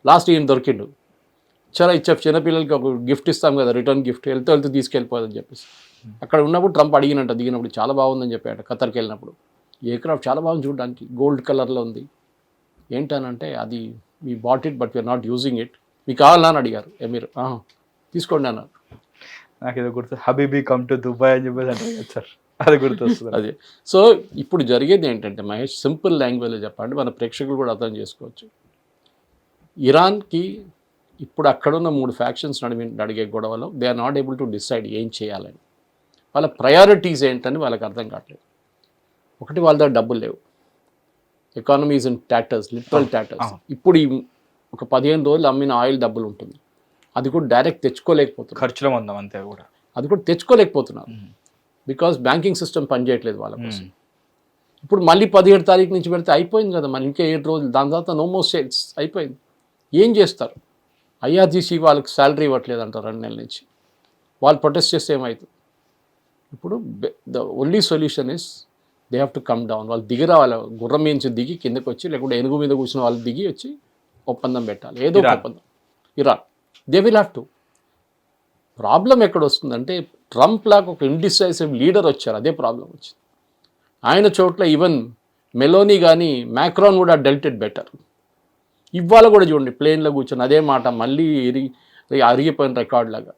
లాస్ట్ ఈయన దొరికిండు. చిన్నపిల్లలకి ఒక గిఫ్ట్ ఇస్తాం కదా, రిటర్న్ గిఫ్ట్, వెళ్తూ తీసుకెళ్ళిపోదని చెప్పేసి. అక్కడ ఉన్నప్పుడు ట్రంప్ అడిగినట్ట, దిగినప్పుడు చాలా బాగుందని చెప్పాడు. ఖతర్కి వెళ్ళినప్పుడు ఎయిర్క్రాఫ్ట్ చాలా బాగుంది చూడడానికి, గోల్డ్ కలర్లో ఉంది. ఏంటనంటే అది మీ bought it but we are not using it, మీకు కావాలా అని అడిగారు ఎమీర్. తీసుకోండి అన్నారు. నాకు ఏదో గుర్తు, హబీబీ కమ్ టు దుబాయ్ అని చెప్పేసి అంటారు సార్, అది గుర్తొస్తుంది. అదే. సో ఇప్పుడు జరిగేది ఏంటంటే మహేష్, సింపుల్ లాంగ్వేజ్లో చెప్పండి, మన ప్రేక్షకులు కూడా అర్థం చేసుకోవచ్చు. ఇరాన్కి ఇప్పుడు అక్కడున్న 3 ఫ్యాక్షన్స్ అడిగే గొడవలో they are not able to decide ఏం చేయాలని. వాళ్ళ ప్రయారిటీస్ ఏంటని వాళ్ళకి అర్థం కావట్లేదు. ఒకటి, వాళ్ళ దగ్గర డబ్బులు లేవు, ఎకానమీస్ ఇన్ టాటర్స్, లిటరల్ టాటర్స్. ఇప్పుడు ఒక 15 రోజులు అమ్మిన ఆయిల్ డబ్బులు ఉంటుంది, అది కూడా డైరెక్ట్ తెచ్చుకోలేకపోతున్నారు. ఖర్చులో ఉందాం అంతే కూడా, అది కూడా తెచ్చుకోలేకపోతున్నారు. బికాస్ బ్యాంకింగ్ సిస్టమ్ పనిచేయట్లేదు వాళ్ళ కోసం. ఇప్పుడు మళ్ళీ 17 తారీఖు నుంచి పెడితే అయిపోయింది కదా, మన ఇంకా 7 రోజులు, దాని తర్వాత నో మోర్ సేల్స్, అయిపోయింది. ఏం చేస్తారు? ఐఆర్జీసీ వాళ్ళకి శాలరీ ఇవ్వట్లేదు అంటారు 2 నెలల నుంచి. వాళ్ళు ప్రొటెస్ట్ చేస్తే ఏమవుతుంది? ఇప్పుడు the only solution is they have to come down. వాళ్ళు దిగి రావాలి, గుర్రం నుంచి దిగి కిందకి వచ్చి, లేకుంటే ఏనుగు మీద కూర్చున్న వాళ్ళు దిగి వచ్చి ఒప్పందం పెట్టాలి, ఏదో ఒక ఒప్పందం. Iran they will have to. Problem ఎక్కడ వస్తుందంటే, ట్రంప్ లాగా ఒక ఇండిసైసివ్ లీడర్ వచ్చారు, అదే ప్రాబ్లం వచ్చింది. ఆయన చోట్ల ఈవెన్ మెలోనీ కానీ మ్యాక్రాన్ కూడా డెల్టెడ్ బెటర్. ఇవాళ కూడా చూడండి, ప్లేన్లో కూర్చొని అదే మాట మళ్ళీ అరిగిపోయిన రికార్డ్ లాగా,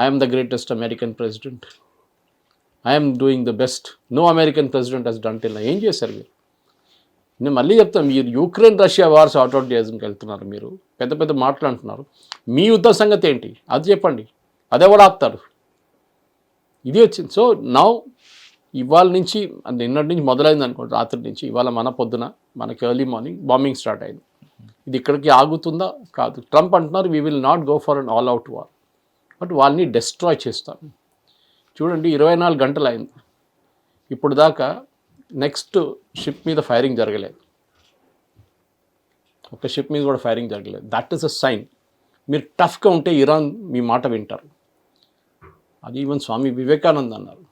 I'm the greatest American president, I'm doing the best, no American president has done till. ఏం చేశారు మీరు? నేను మళ్ళీ చెప్తాను, మీరు యుక్రెయిన్ రష్యా వార్స్ అవుట్అవుట్ చేయడానికి వెళ్తున్నారు, మీరు పెద్ద పెద్ద మాటలు అంటున్నారు. మీ యుద్ధ సంగతి ఏంటి అది చెప్పండి, అదే కూడా ఆపుతారు. ఇది వచ్చింది. సో నౌ ఇవాళ నుంచి, నిన్నటి నుంచి మొదలైంది అనుకోండి, రాత్రి నుంచి ఇవాళ మన పొద్దున మనకి ఎర్లీ మార్నింగ్ బాంబింగ్ స్టార్ట్ అయింది. ఇది ఇక్కడికి ఆగుతుందా? కాదు. ట్రంప్ అంటున్నారు we will not go for an all out war, but వాళ్ళని డెస్ట్రాయ్ చేస్తాను. చూడండి, 24 గంటలు అయింది ఇప్పుడు దాకా, నెక్స్ట్ షిప్ మీద ఫైరింగ్ జరగలేదు, ఒక షిప్ మీద కూడా ఫైరింగ్ జరగలేదు. That is a sign. మీరు టఫ్గా ఉంటే ఇరాన్ మీ మాట వింటారు. అది ఈవెన్ స్వామి వివేకానంద్ అన్నారు,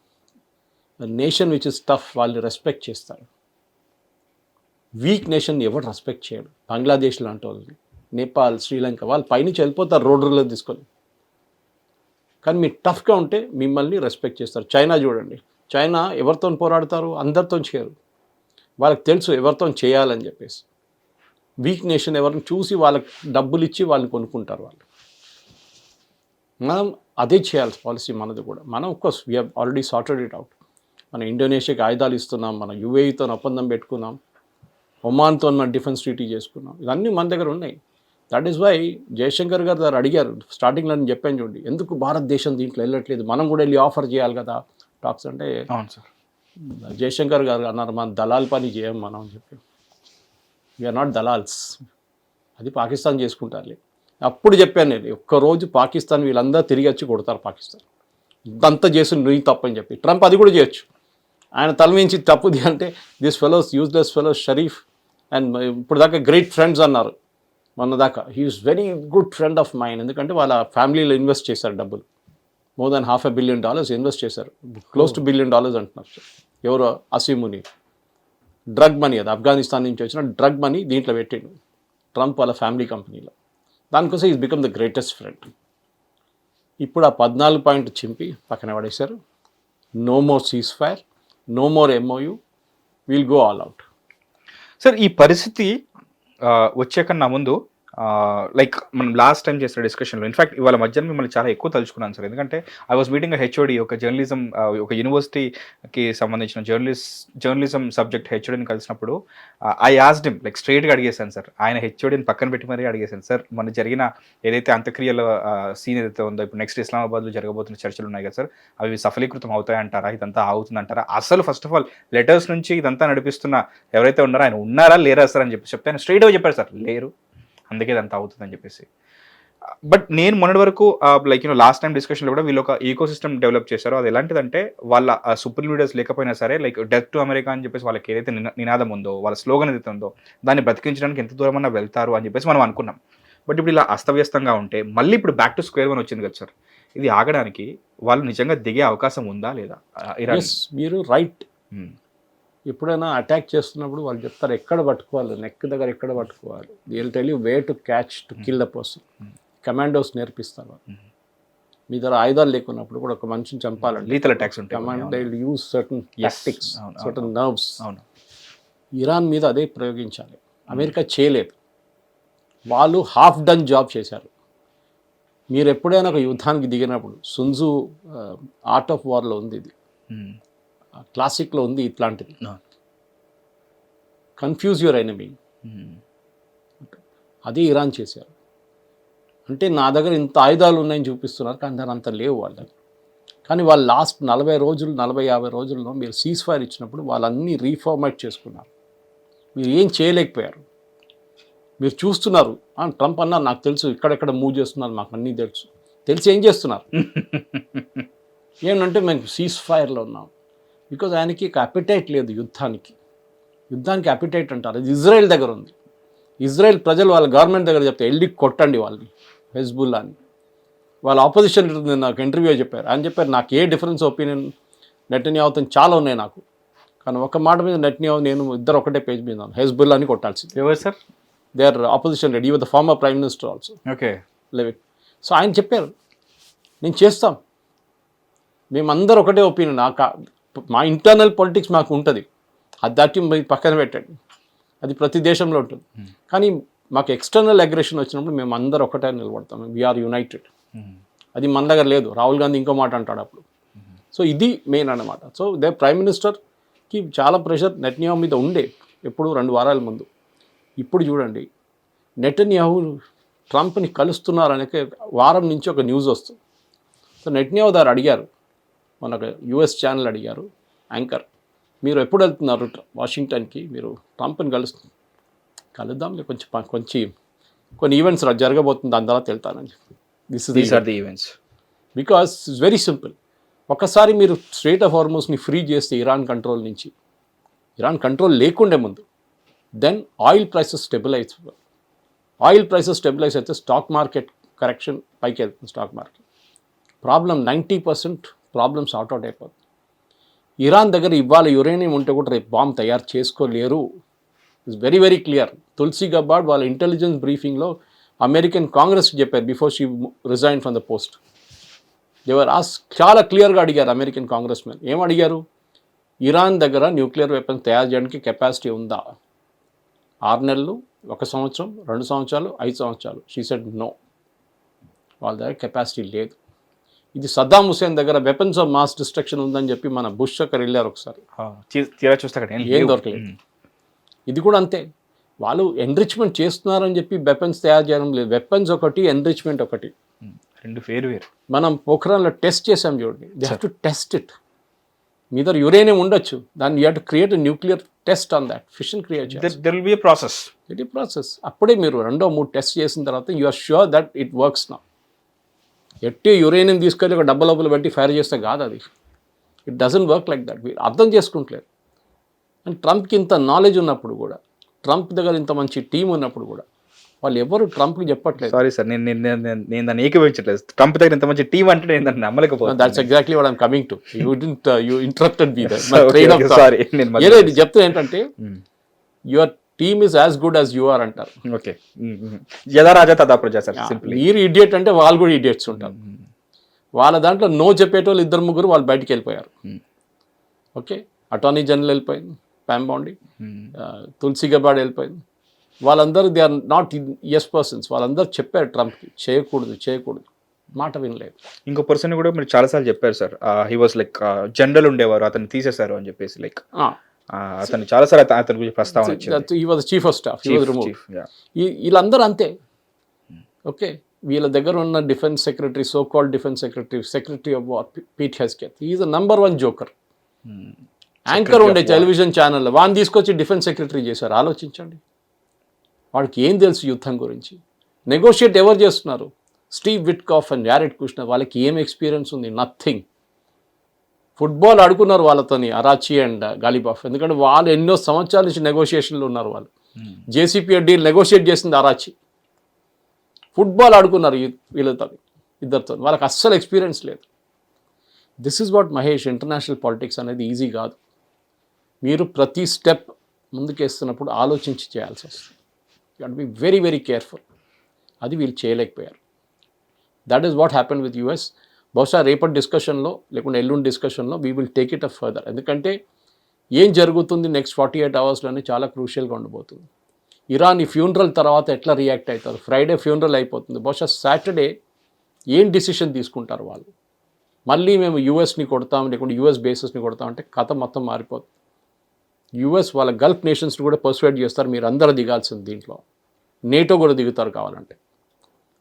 నేషన్ విచ్ ఇస్ టఫ్ వాళ్ళు రెస్పెక్ట్ చేస్తారు, వీక్ నేషన్ ఎవరు రెస్పెక్ట్ చేయడు. బంగ్లాదేశ్ లాంటి వాళ్ళని, నేపాల్, శ్రీలంక వాళ్ళు పైనుంచి వెళ్ళిపోతారు రోడ్లలో తీసుకొని. కానీ మీరు టఫ్గా ఉంటే మిమ్మల్ని రెస్పెక్ట్ చేస్తారు. చైనా చూడండి, చైనా ఎవరితో పోరాడతారు? అందరితో చేయరు. వాళ్ళకి తెలుసు ఎవరితో చేయాలని చెప్పేసి. వీక్ నేషన్ ఎవరిని చూసి వాళ్ళకి డబ్బులు ఇచ్చి వాళ్ళని కొనుక్కుంటారు వాళ్ళు. మనం అదే చేయాల్సిన పాలసీ మనది కూడా. మనం course we have already sorted it out. మనం ఇండోనేషియాకి ఆయుధాలు ఇస్తున్నాం, మనం యుఏఈతో ఒప్పందం పెట్టుకున్నాం, ఒమాన్తో మన డిఫెన్స్ ట్రీటీ చేసుకున్నాం, ఇవన్నీ మన దగ్గర ఉన్నాయి. దట్ ఈస్ వై జయశంకర్ గారు దాన్ని అడిగారు స్టార్టింగ్లో, నేను చెప్పాను చూడండి, ఎందుకు భారతదేశం దీంట్లో వెళ్ళట్లేదు, మనం కూడా వెళ్ళి ఆఫర్ చేయాలి కదా టాక్స్ అంటే. అవును సార్. జయశంకర్ గారు అన్నారు, మన దళాల్ పని చేయం మనం అని చెప్పి. వీఆర్ నాట్ దళాల్స్, అది పాకిస్తాన్ చేసుకుంటారులే. అప్పుడు చెప్పాను నేను, ఒక్కరోజు పాకిస్తాన్ వీళ్ళందరూ తిరిగి వచ్చి కొడతారు పాకిస్తాన్, ఇదంతా చేసి నువ్వు తప్పని చెప్పి. ట్రంప్ అది కూడా చేయొచ్చు, ఆయన తల మించి తప్పుది అంటే this fellows useless fellows Sharif and ఇప్పుడు దాకా గ్రేట్ ఫ్రెండ్స్ అన్నారు మొన్న దాకా. He is very good friend of mind, ఎందుకంటే వాళ్ళ ఫ్యామిలీలో ఇన్వెస్ట్ చేశారు డబ్బులు, మోర్ దాన్ $500 billion ఇన్వెస్ట్ చేశారు, క్లోజ్ టు $1 billion అంటున్నారు. ఎవరు? అసీముని. డ్రగ్ మనీ, అది ఆఫ్ఘనిస్తాన్ నుంచి వచ్చిన డ్రగ్ మనీ దీంట్లో పెట్టిండు ట్రంప్ వాళ్ళ ఫ్యామిలీ కంపెనీలో. దానికోసం is become the greatest friend. ఇప్పుడు ఆ 14 పాయింట్ చింపి పక్కన పడేశారు. No more cease fire, no more MOU, will go all out. Sir ఈ పరిస్థితి వచ్చే కన్నా ముందు లైక్ మనం లాస్ట్ టైం చేసిన డిస్కషన్లో, ఇన్ఫాక్ట్ ఇవాళ మధ్యాహ్నం మిమ్మల్ని చాలా ఎక్కువ తలుచుకున్నాను సార్, ఎందుకంటే ఐ వాజ్ మీటింగ్ HOD, ఒక జర్నలిజం, ఒక యూనివర్సిటీకి సంబంధించిన జర్నలిజం సబ్జెక్ట్ HODని కలిసినప్పుడు ఐ ఆస్డ్ హిమ్, లైక్ స్ట్రైట్గా అడిగేశాను సార్, ఆయన HODని పక్కన పెట్టి మరీ అడిగేశాను, సార్ మన జరిగిన ఏదైతే అంత్యక్రియల సీన్ ఏదైతే ఉందో, ఇప్పుడు నెక్స్ట్ ఇస్లామాబాద్లో జరగబోతున్న చర్చలు ఉన్నాయి కదా సార్, అవి సఫలీకృతం అవుతాయంటారా, ఇదంతా అవుతుందంటారా? అసలు ఫస్ట్ ఆఫ్ ఆల్ లెటర్స్ నుంచి ఇదంతా నడిపిస్తున్న ఎవరైతే ఉన్నారో ఆయన ఉన్నారా లేరా సార్ అని చెప్తే ఆయన స్ట్రైట్గా చెప్పారు, సార్ లేరు, అందుకే ఇదంతా అవుతుందని చెప్పేసి. బట్ నేను మొన్నటి వరకు లైక్ లాస్ట్ టైం డిస్కషన్లో కూడా వీళ్ళు ఒక ఈకో సిస్టమ్ డెవలప్ చేశారు. అది ఎలాంటిదంటే వాళ్ళ సుప్రీం లీడర్స్ లేకపోయినా సరే, లైక్ డెత్ టు అమెరికా అని చెప్పేసి వాళ్ళకి ఏదైతే నినాదం ఉందో, వాళ్ళ స్లోగన్ ఏదైతే ఉందో, దాన్ని బ్రతికించడానికి ఎంత దూరమన్నా వెళ్తారు అని చెప్పేసి మనం అనుకున్నాం. బట్ ఇప్పుడు ఇలా అస్తవ్యస్తంగా ఉంటే మళ్ళీ ఇప్పుడు బ్యాక్ టు స్క్వేర్ వన్ వచ్చింది కదా సార్, ఇది ఆగడానికి వాళ్ళు నిజంగా దిగే అవకాశం ఉందా లేదా? మీరు రైట్. ఎప్పుడైనా అటాక్ చేస్తున్నప్పుడు వాళ్ళు చెప్తారు ఎక్కడ పట్టుకోవాలి, నెక్ దగ్గర ఎక్కడ పట్టుకోవాలి. They will tell you way to catch to kill the person. Commandos నేర్పిస్తారు. మీ దగ్గర ఆయుధాలు లేకున్నప్పుడు కూడా ఒక మనిషిని చంపాలంటే లీతల్ అటాక్స్ ఉంటాయి. They will use certain tactics, certain nerves. Iran మీద అదే ప్రయోగించాలి. అమెరికా చేయలేదు, వాళ్ళు హాఫ్ డన్ జాబ్ చేశారు. మీరు ఎప్పుడైనా ఒక యుద్ధానికి దిగినప్పుడు, సున్జు ఆర్ట్ ఆఫ్ వార్లో ఉంది, ఇది క్లాసిక్లో ఉంది ఇట్లాంటిది, కన్ఫ్యూజ్ యువర్ ఎనిమీ. అదే ఇరాన్ చేశారు. అంటే నా దగ్గర ఇంత ఆయుధాలు ఉన్నాయని చూపిస్తున్నారు, కానీ దాని అంత లేవు వాళ్ళ దగ్గర. కానీ వాళ్ళు లాస్ట్ 40-50 రోజుల్లో మీరు సీజ్ ఫైర్ ఇచ్చినప్పుడు వాళ్ళన్నీ రీఫార్మేట్ చేసుకున్నారు. మీరు ఏం చేయలేకపోయారు. మీరు చూస్తున్నారు, ట్రంప్ అన్నారు నాకు తెలుసు ఇక్కడెక్కడ మూవ్ చేస్తున్నారు, మాకు అన్నీ తెలిసి ఏం చేస్తున్నారు ఏమంటే మేము సీజ్ ఫైర్లో ఉన్నాం. బికాజ్ ఆయనకి అపిటైట్ లేదు యుద్ధానికి అపిటైట్ అంటారు. అది ఇజ్రాయెల్ దగ్గర ఉంది. ఇజ్రాయెల్ ప్రజలు వాళ్ళ గవర్నమెంట్ దగ్గర చెప్తే వెళ్ళి కొట్టండి వాళ్ళని, హెజ్బుల్లాని. వాళ్ళ ఆపోజిషన్ నాకు ఇంటర్వ్యూ చెప్పారు. ఆయన చెప్పారు నాకు ఏ డిఫరెన్స్ ఒపీనియన్ నెటన్యాహుతో చాలా ఉన్నాయి నాకు, కానీ ఒక మాట మీద నెటన్యాహు నేను ఇద్దరు ఒకటే పేజ్ మీద ఉన్నాను, హెజ్బుల్లాని కొట్టాల్సింది. ఎవరు sir? They are opposition ready with the former prime minister also. Okay, Leavitt. So ఆయన చెప్పారు నేను చేస్తాం, మేమందరూ ఒకటే ఒపీనియన్. మా ఇంటర్నల్ పాలిటిక్స్ మాకు ఉంటుంది, అది దాటి పక్కన పెట్టండి, అది ప్రతి దేశంలో ఉంటుంది. కానీ మాకు ఎక్స్టర్నల్ అగ్రెషన్ వచ్చినప్పుడు మేము అందరూ ఒకటే నిలబడతాం, వీఆర్ యునైటెడ్. అది మన దగ్గర లేదు. రాహుల్ గాంధీ ఇంకో మాట అంటాడు అప్పుడు. సో ఇది మెయిన్ అన్నమాట. సో దే ప్రైమ్ మినిస్టర్కి చాలా ప్రెషర్ నెటన్యాహు మీద ఉండే ఎప్పుడు 2 వారాల ముందు. ఇప్పుడు చూడండి, నెటన్యాహు ట్రంప్ని కలుస్తున్నారనే వారం నుంచి ఒక న్యూస్ వస్తుంది. సో నెటన్యాహు గారు అడిగారు, మన US ఛానల్ అడిగారు యాంకర్, మీరు ఎప్పుడు వెళ్తున్నారు వాషింగ్టన్కి, మీరు ట్రంప్ని కలుద్దాం కొన్ని ఈవెంట్స్ జరగబోతుంది, దాని తర్వాత వెళ్తానని. These are the events. Because it's very simple. ఒకసారి మీరు స్ట్రెయిట్ ఆఫ్ హార్మోస్ని ఫ్రీ చేస్తే ఇరాన్ కంట్రోల్ లేకుండే ముందు, దెన్ ఆయిల్ ప్రైసెస్ స్టెబిలైజ్ అయితే స్టాక్ మార్కెట్ కరెక్షన్ పైకి వెళ్తుంది. Stock market problem 90% problems out అయిపోతుంది. ఇరాన్ దగ్గర ఇవాళ యురేనియం ఉంటే కూడా రేపు బాంబు తయారు చేసుకోలేరు. It's very very clear. Tulsi Gabbard వాళ్ళ ఇంటెలిజెన్స్ బ్రీఫింగ్లో అమెరికన్ కాంగ్రెస్కి చెప్పారు before she resign from the post. They were చాలా క్లియర్గా అడిగారు అమెరికన్ కాంగ్రెస్ మెన్. ఏం అడిగారు? ఇరాన్ దగ్గర న్యూక్లియర్ వెపన్స్ తయారు చేయడానికి కెపాసిటీ ఉందా? 6 నెలలు, 1 సంవత్సరం, 2 సంవత్సరాలు, 5 సంవత్సరాలు. షీ సెడ్ నో, వాళ్ళ దగ్గర కెపాసిటీ లేదు. ఇది సద్దాం హుసేన్ దగ్గర వెపన్స్ ఆఫ్ మాస్ డిస్ట్రక్షన్ ఉందని చెప్పి మన బుష్ అక్కడ వెళ్ళారు ఒకసారి, తీరా చూస్తే అక్కడ ఏం దొరకలేదు. ఇది కూడా అంతే. వాళ్ళు ఎన్రిచ్మెంట్ చేస్తున్నారని చెప్పి వెపన్స్ తయారు చేయడం లేదు. వెపన్స్ ఒకటి, ఎన్రిచ్మెంట్ ఒకటి, రెండు వేరు వేరు. మనం పోఖ్రాన్లో టెస్ట్ చేసాం చూడండి. They have to test it. మీ దగ్గర యురేనియం ఉండొచ్చు, దాన్ని you have to create nuclear test on that. Fission create చేయాలి. There will be a process. It ఈ ప్రాసెస్. అప్పుడే మీరు 2-3 టెస్ట్ చేసిన తర్వాత you are sure that it works now. ఎట్టి యురేనియం తీసుకెళ్ళి ఒక డబ్బలోపల పెట్టి ఫైర్ చేస్తే కాదు అది. It doesn't work like that. మీరు అర్థం చేసుకుంటలేరు. అండ్ ట్రంప్కి ఇంత నాలెడ్జ్ ఉన్నప్పుడు కూడా, ట్రంప్ దగ్గర ఇంత మంచి టీం ఉన్నప్పుడు కూడా వాళ్ళు ఎవరు ట్రంప్కి చెప్పట్లేదు. సారీ సార్, నేను దాన్ని ఏకీభవించట్లేదు. ట్రంప్ దగ్గర ఇంత మంచి టీం అంటే నేను దాన్ని నమ్మలేకపోతున్నాను. That's exactly what I'm coming to. You interrupted me that. Sorry, నేను చెప్తే ఏంటంటే your team is as good as you are అంటారు. ఓకే, యదా రాజా తదా ప్రజా సార్. సింపుల్. మీరు ఇడియట్ అంటే వాళ్ళు కూడా ఇడియట్స్ ఉంటారు. వాళ్ళ దాంట్లో నో చెప్పేటోళ్ళు 2-3 వాళ్ళు బయటికి వెళ్ళిపోయారు. ఓకే, అటార్నీ జనరల్ వెళ్ళిపోయింది, ప్యామ్ బాండి, తులసి గబార్డ్ వెళ్ళిపోయింది. వాళ్ళందరూ they are not yes persons. వాళ్ళందరూ చెప్పారు ట్రంప్కి చేయకూడదు, మాట వినలేదు. ఇంకో పర్సన్ కూడా మీరు చాలాసార్లు చెప్పారు sir, he was like general ఉండేవారు, అతన్ని తీసేశారు అని చెప్పేసి. లైక్ అతను చాలాసార్లు అతని గురించి ప్రస్తావన వచ్చింది. He was chief of staff. వీళ్ళందరూ అంతే. ఓకే, వీళ్ళ దగ్గర ఉన్న defence secretary, so called defence secretary of war Pete హెస్కెత్, ఈజ్ ద #1 జోకర్. యాంకర్ ఉండే టెలివిజన్ ఛానల్లో వాడిని తీసుకొచ్చి డిఫెన్స్ సెక్రటరీ చేశారు. ఆలోచించండి, వాడికి ఏం తెలుసు యుద్ధం గురించి? నెగోషియేట్ ఎవరు చేస్తున్నారు? Steve Witkoff and Jared Kushner. వాళ్ళకి ఏం ఎక్స్పీరియన్స్ ఉంది? నథింగ్. ఫుట్బాల్ ఆడుకున్నారు వాళ్ళతోని అరాచీ అండ్ గాలిబాఫ్. ఎందుకంటే వాళ్ళు ఎన్నో సంవత్సరాల నుంచి నెగోషియేషన్లో ఉన్నారు. వాళ్ళు జేసీపీ డీల్ నెగోషియేట్ చేసింది అరాచీ. ఫుట్బాల్ ఆడుకున్నారు వీళ్ళతో, ఇద్దరితో. వాళ్ళకి అస్సలు ఎక్స్పీరియన్స్ లేదు. This is what Mahesh, international politics అనేది ఈజీ కాదు. మీరు ప్రతి స్టెప్ ముందుకేస్తున్నప్పుడు ఆలోచించి చేయాల్సి వస్తుంది. You have to be very very careful. అది వీళ్ళు చేయలేకపోయారు. That is what happen with US. బహుశా రేపటి డిస్కషన్లో లేకుంటే ఎల్లుండి డిస్కషన్లో we will take it up further. ఎందుకంటే ఏం జరుగుతుంది నెక్స్ట్ 48 అవర్స్లోనే చాలా క్రూషియల్గా ఉండబోతుంది. ఇరాన్ ఈ ఫ్యూనరల్ తర్వాత ఎట్లా రియాక్ట్ అవుతారు? ఫ్రైడే ఫ్యూనరల్ అయిపోతుంది. బహుశా సాటర్డే ఏం డిసిషన్ తీసుకుంటారు వాళ్ళు? మళ్ళీ మేము యూఎస్ని కొడతాం లేకుంటే యూఎస్ బేసెస్ని కొడతాం అంటే కథ మొత్తం మారిపోతుంది. యూఎస్ వాళ్ళ గల్ఫ్ నేషన్స్ని కూడా పర్సువేట్ చేస్తారు, మీరు అందరూ దిగాల్సింది దీంట్లో. నేటో కూడా దిగుతారు కావాలంటే.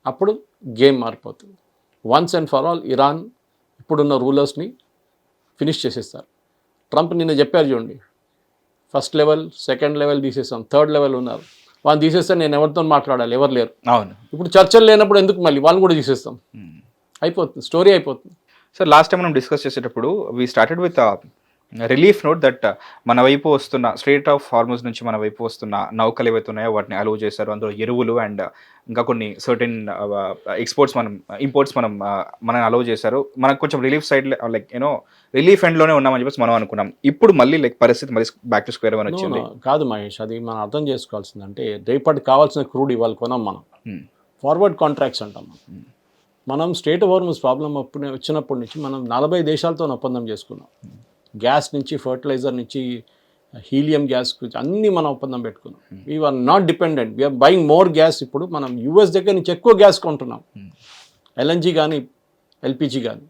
అప్పుడు గేమ్ మారిపోతుంది. Once and for all Iran ఇప్పుడున్న రూలర్స్ని ఫినిష్ చేసేస్తారు. ట్రంప్ నిన్న చెప్పారు చూడండి, ఫస్ట్ లెవెల్, సెకండ్ లెవెల్ తీసేస్తాం, థర్డ్ లెవెల్ ఉన్నారు. వాళ్ళని తీసేస్తే నేను ఎవరితో మాట్లాడాలి? ఎవరు లేరు. అవును. ఇప్పుడు చర్చలు లేనప్పుడు ఎందుకు మళ్ళీ వాళ్ళని కూడా తీసేస్తాం? అయిపోతుంది, స్టోరీ అయిపోతుంది. సార్, లాస్ట్ టైం మనం డిస్కస్ చేసేటప్పుడు we started with relief note that మన వైపు వస్తున్న స్ట్రేట్ ఆఫ్ హార్మోస్ నుంచి మన వైపు వస్తున్న నౌకలు ఏవైతే ఉన్నాయో వాటిని అలౌ చేశారు. అందులో ఎరువులు అండ్ ఇంకా కొన్ని సర్టెన్ ఎక్స్పోర్ట్స్ ఇంపోర్ట్స్ మనం అలౌ చేశారు. మనకు కొంచెం రిలీఫ్ సైడ్ లైక్ రిలీఫ్ ఎండ్లోనే ఉన్నామని చెప్పేసి మనం అనుకున్నాం. ఇప్పుడు మళ్ళీ లైక్ పరిస్థితి మళ్ళీ బ్యాక్ టు స్క్వేర్ వన్ వచ్చింది. కాదు మహేష్, అది మనం అర్థం చేసుకోవాల్సిందంటే రేపటికి కావాల్సిన క్రూడ్ ఇవాళ కొనాం మనం. ఫార్వర్డ్ కాంట్రాక్ట్స్ అంటాం మనం. స్టేట్ ఆఫ్ హార్మోస్ ప్రాబ్లం వచ్చినప్పటి నుంచి మనం 40 దేశాలతో ఒప్పందం చేసుకున్నాం. గ్యాస్ నుంచి, ఫర్టిలైజర్ నుంచి, హీలియం గ్యాస్ గురించి అన్నీ మనం ఒప్పందం పెట్టుకున్నాం. We are not dependent, we are buying more gas. ఇప్పుడు మనం యూఎస్ దగ్గర నుంచి ఎక్కువ గ్యాస్ కొంటున్నాం. ఎల్ఎన్జీ కానీ ఎల్పిజి కానీ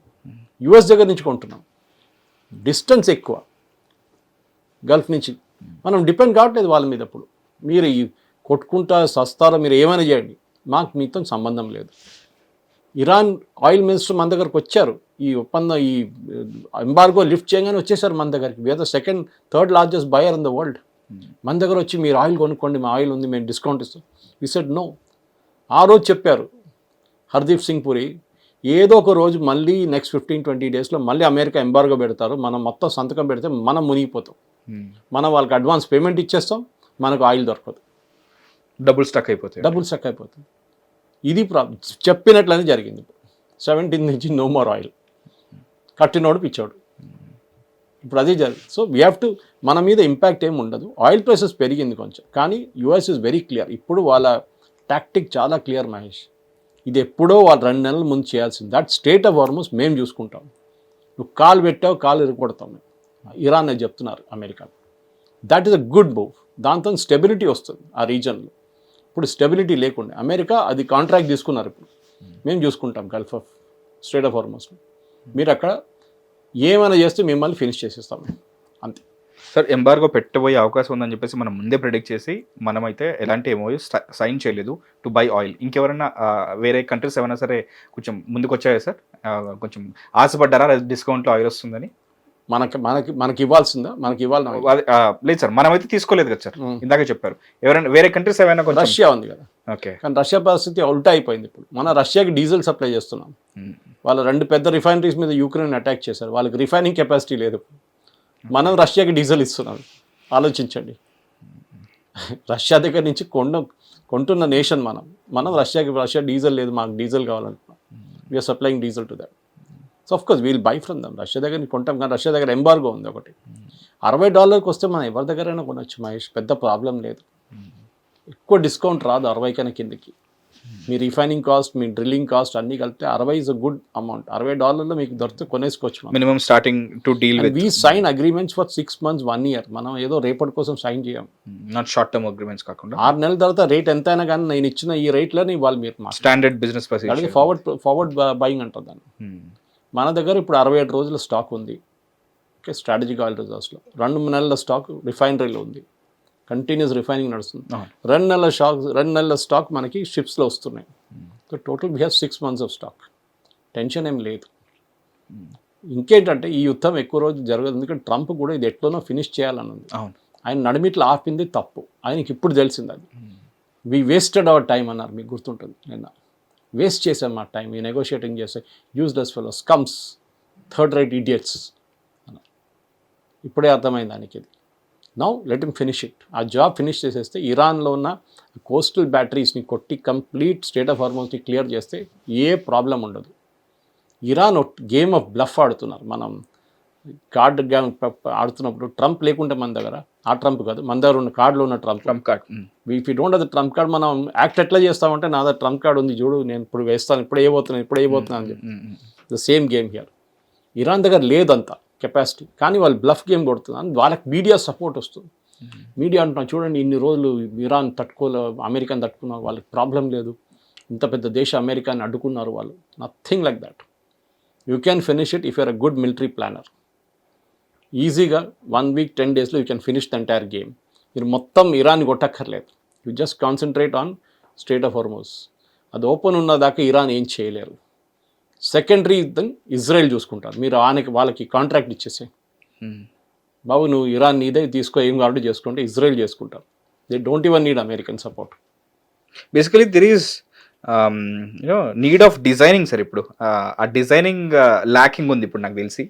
యూఎస్ దగ్గర నుంచి కొంటున్నాం. డిస్టెన్స్ ఎక్కువ గల్ఫ్ నుంచి. మనం డిపెండ్ కావట్లేదు వాళ్ళ మీద. ఇప్పుడు మీరు కొట్టుకుంటా సస్తారో, మీరు ఏమైనా చేయండి, మాకు మీతో సంబంధం లేదు. ఇరాన్ ఆయిల్ మినిస్టర్ మన దగ్గరకు వచ్చారు. ఈ ఒప్పందం, ఈ ఎంబార్గో లిఫ్ట్ చేయగానే వచ్చేసారు మన దగ్గరికి. We are the second, third largest buyer in the world. మన దగ్గర వచ్చి మీరు ఆయిల్ కొనుక్కోండి, మా ఆయిల్ ఉంది, మేము డిస్కౌంట్ ఇస్తాం. We said no. ఆ రోజు చెప్పారు హర్దీప్ సింగ్ పురి, ఏదో ఒక రోజు మళ్ళీ నెక్స్ట్ 15-20 డేస్లో మళ్ళీ అమెరికా ఎంబార్గో పెడతారు, మనం మొత్తం సంతకం పెడితే మనం మునిగిపోతాం. మనం వాళ్ళకి అడ్వాన్స్ పేమెంట్ ఇచ్చేస్తాం, మనకు ఆయిల్ దొరకదు, డబుల్ స్టక్ అయిపోతుంది. ఇది చెప్పినట్లనే జరిగింది. 17 నుంచి నో మోర్ ఆయిల్, కట్టినోడు పిచ్చోడు. ఇప్పుడు అదే జరిగింది. సో వీ హ్యావ్ టు, మన మీద ఇంపాక్ట్ ఏమి ఉండదు. ఆయిల్ ప్రైసెస్ పెరిగింది కొంచెం, కానీ యూఎస్ ఇస్ వెరీ క్లియర్. ఇప్పుడు వాళ్ళ టాక్టిక్ చాలా క్లియర్ మహేష్. ఇది ఎప్పుడో వాళ్ళు 2 నెలల ముందు చేయాల్సింది. దట్ స్టేట్ ఆఫ్ హార్మోస్ మేము చూసుకుంటాం. నువ్వు కాలు పెట్టావు, కాలు ఇరుకొడతాం మేము. ఇరాన్ అని చెప్తున్నారు America. That is a good move. దాంతో స్టెబిలిటీ వస్తుంది ఆ రీజన్లో. ఇప్పుడు స్టెబిలిటీ లేకుండా అమెరికా అది కాంట్రాక్ట్ తీసుకున్నారు. ఇప్పుడు మేము చూసుకుంటాం గల్ఫ్ ఆఫ్ స్టేట్ ఆఫ్ హార్మోస్. మీరు అక్కడ ఏమైనా చేస్తే మిమ్మల్ని ఫినిష్ చేసేస్తాం అంతే. సార్, ఎంబార్గో పెట్టబోయే అవకాశం ఉందని చెప్పేసి మనం ముందే ప్రిడిక్ట్ చేసి మనమైతే ఎలాంటి ఎంఓయూ సైన్ చేయలేదు టు బై ఆయిల్. ఇంకెవరైనా వేరే కంట్రీస్ ఏమైనా సరే కొంచెం ముందుకు వచ్చాయా సార్? కొంచెం ఆశపడ్డారా డిస్కౌంట్లో ఆయిల్ వస్తుందని? మనకి ఇవ్వాల్సిందా? మనకి ఇవ్వాలి లేదు సార్, మనమైతే తీసుకోలేదు కదా సార్. ఇందాక చెప్పారు ఎవరైనా వేరే కంట్రీస్ ఏమైనా. రష్యా ఉంది కదా, ఓకే. కానీ రష్యా పరిస్థితి ఉల్టా అయిపోయింది. ఇప్పుడు మన రష్యాకి డీజిల్ సప్లై చేస్తున్నాం. వాళ్ళ 2 పెద్ద రిఫైనరీస్ మీద యూక్రెయిన్ అటాక్ చేశారు. వాళ్ళకి రిఫైనింగ్ కెపాసిటీ లేదు. మనం రష్యాకి డీజిల్ ఇస్తున్నాం. ఆలోచించండి, రష్యా దగ్గర నుంచి కొంటున్న నేషన్ మనం రష్యా డీజిల్ లేదు, మాకు డీజిల్ కావాలంటున్నాం. We are supplying diesel to that. So of course we'll buy from them. Russia దగ్గర కొంటాం, కానీ రష్యా దగ్గర ఎంబార్గో ఉంది ఒకటి. $60 వస్తే మనం ఎవరి దగ్గరైనా కొనొచ్చు మహేష్, పెద్ద ప్రాబ్లం లేదు. ఎక్కువ డిస్కౌంట్ రాదు 60 కన్నా కిందకి. మీ రిఫైనింగ్ కాస్ట్, మీ డ్రిల్లింగ్ కాస్ట్ అన్నీ కలిపితే 60 ఇస్ అ గుడ్ అమౌంట్. $60 మీకు దొరికితే కొనేసుకోవచ్చు. Minimum starting to deal with. We sign agreements for 6 months 1 year. మనం ఏదో రేపటి కోసం సైన్ చేయం. నాట్ షార్ట్ టర్మ్ అగ్రిమెంట్స్ కాకుండా 6 నెలల తర్వాత రేట్ ఎంత అయినా కానీ నేను ఇచ్చిన ఈ రేట్లోనే ఇవ్వాలి మీరు. Standard business procedure, forward buying అంటారు దాన్ని. మన దగ్గర ఇప్పుడు 67 రోజుల స్టాక్ ఉంది. ఓకే, స్ట్రాటజిక్ ఆయిల్ రిజర్వ్స్లో 2 నెలల స్టాక్ రిఫైనరీలో ఉంది. కంటిన్యూస్ రిఫైనింగ్ నడుస్తుంది. 2 నెలల స్టాక్ మనకి షిప్స్లో వస్తున్నాయి. So total we have 6 months of stock. Tension ఏం లేదు. ఇంకేంటంటే ఈ యుద్ధం ఎక్కువ రోజు జరగదు, ఎందుకంటే ట్రంప్ కూడా ఇది ఎట్లనో ఫినిష్ చేయాలన్నది. ఆయన నడిమిట్లో ఆపింది తప్పు. ఆయనకి ఇప్పుడు తెలిసింది అది. వీ వేస్టెడ్ అవర్ టైం అన్నారు, మీకు గుర్తుంటుంది. నిన్న వేస్ట్ చేసాం మా టైం ఈ నెగోషియేటింగ్ చేస్తే. Useless fellows, comes, third rate idiots. ఇప్పుడే అర్థమైంది దానికి ఇది. Now let him finish it. ఆ జాబ్ ఫినిష్ చేసేస్తే ఇరాన్లో ఉన్న కోస్టల్ బ్యాటరీస్ని కొట్టి కంప్లీట్ స్టేట్ ఆఫ్ హార్మోన్స్ని క్లియర్ చేస్తే ఏ ప్రాబ్లం ఉండదు. ఇరాన్ గేమ్ ఆఫ్ బ్లఫ్ ఆడుతున్నారు. మనం కార్డ్ గేమ్ ఆడుతున్నప్పుడు ట్రంప్ లేకుంటే మన దగ్గర, ఆ ట్రంప్ కాదు, మన దగ్గర ఉన్న కార్డులో ఉన్న Trump card. If you don't have the Trump card, మనం యాక్ట్ ఎట్లా చేస్తామంటే నా దగ్గర ట్రంప్ కార్డ్ ఉంది చూడు, నేను ఇప్పుడు వేస్తాను, ఇప్పుడు వేయబోతున్నాను అని చెప్పి. The same game here. Iran దగ్గర లేదంతా కెపాసిటీ, కానీ వాళ్ళు బ్లఫ్ గేమ్ కొడుతున్నారు. వాళ్ళకి మీడియా సపోర్ట్ వస్తుంది. మీడియా అంటున్నాం చూడండి, ఇన్ని రోజులు ఇరాన్ అమెరికాని తట్టుకున్నారు, వాళ్ళకి ప్రాబ్లం లేదు, ఇంత పెద్ద దేశం అమెరికాని అడ్డుకున్నారు వాళ్ళు. Nothing like that. You can finish it if you're a good military planner. ఈజీగా 1 week 10 daysలో you can finish the entire game. మీరు మొత్తం ఇరాన్ కొట్టక్కర్లేదు. You just concentrate on strait of Hormuz. అది ఓపెన్ ఉన్నదాకా ఇరాన్ ఏం చేయలేరు. సెకండరీ దెన్ ఇజ్రాయెల్ చూసుకుంటారు. మీరు వాళ్ళకి కాంట్రాక్ట్ ఇచ్చేసే, బాబు నువ్వు ఇరాన్ నీదే తీసుకో, ఏం కాబట్టి చేసుకుంటే ఇజ్రాయెల్ చేసుకుంటారు. They don't even need American support. Basically there is need of designing sir. ఇప్పుడు ఆ డిజైనింగ్ ల్యాకింగ్ ఉంది ఇప్పుడు నాకు తెలిసి.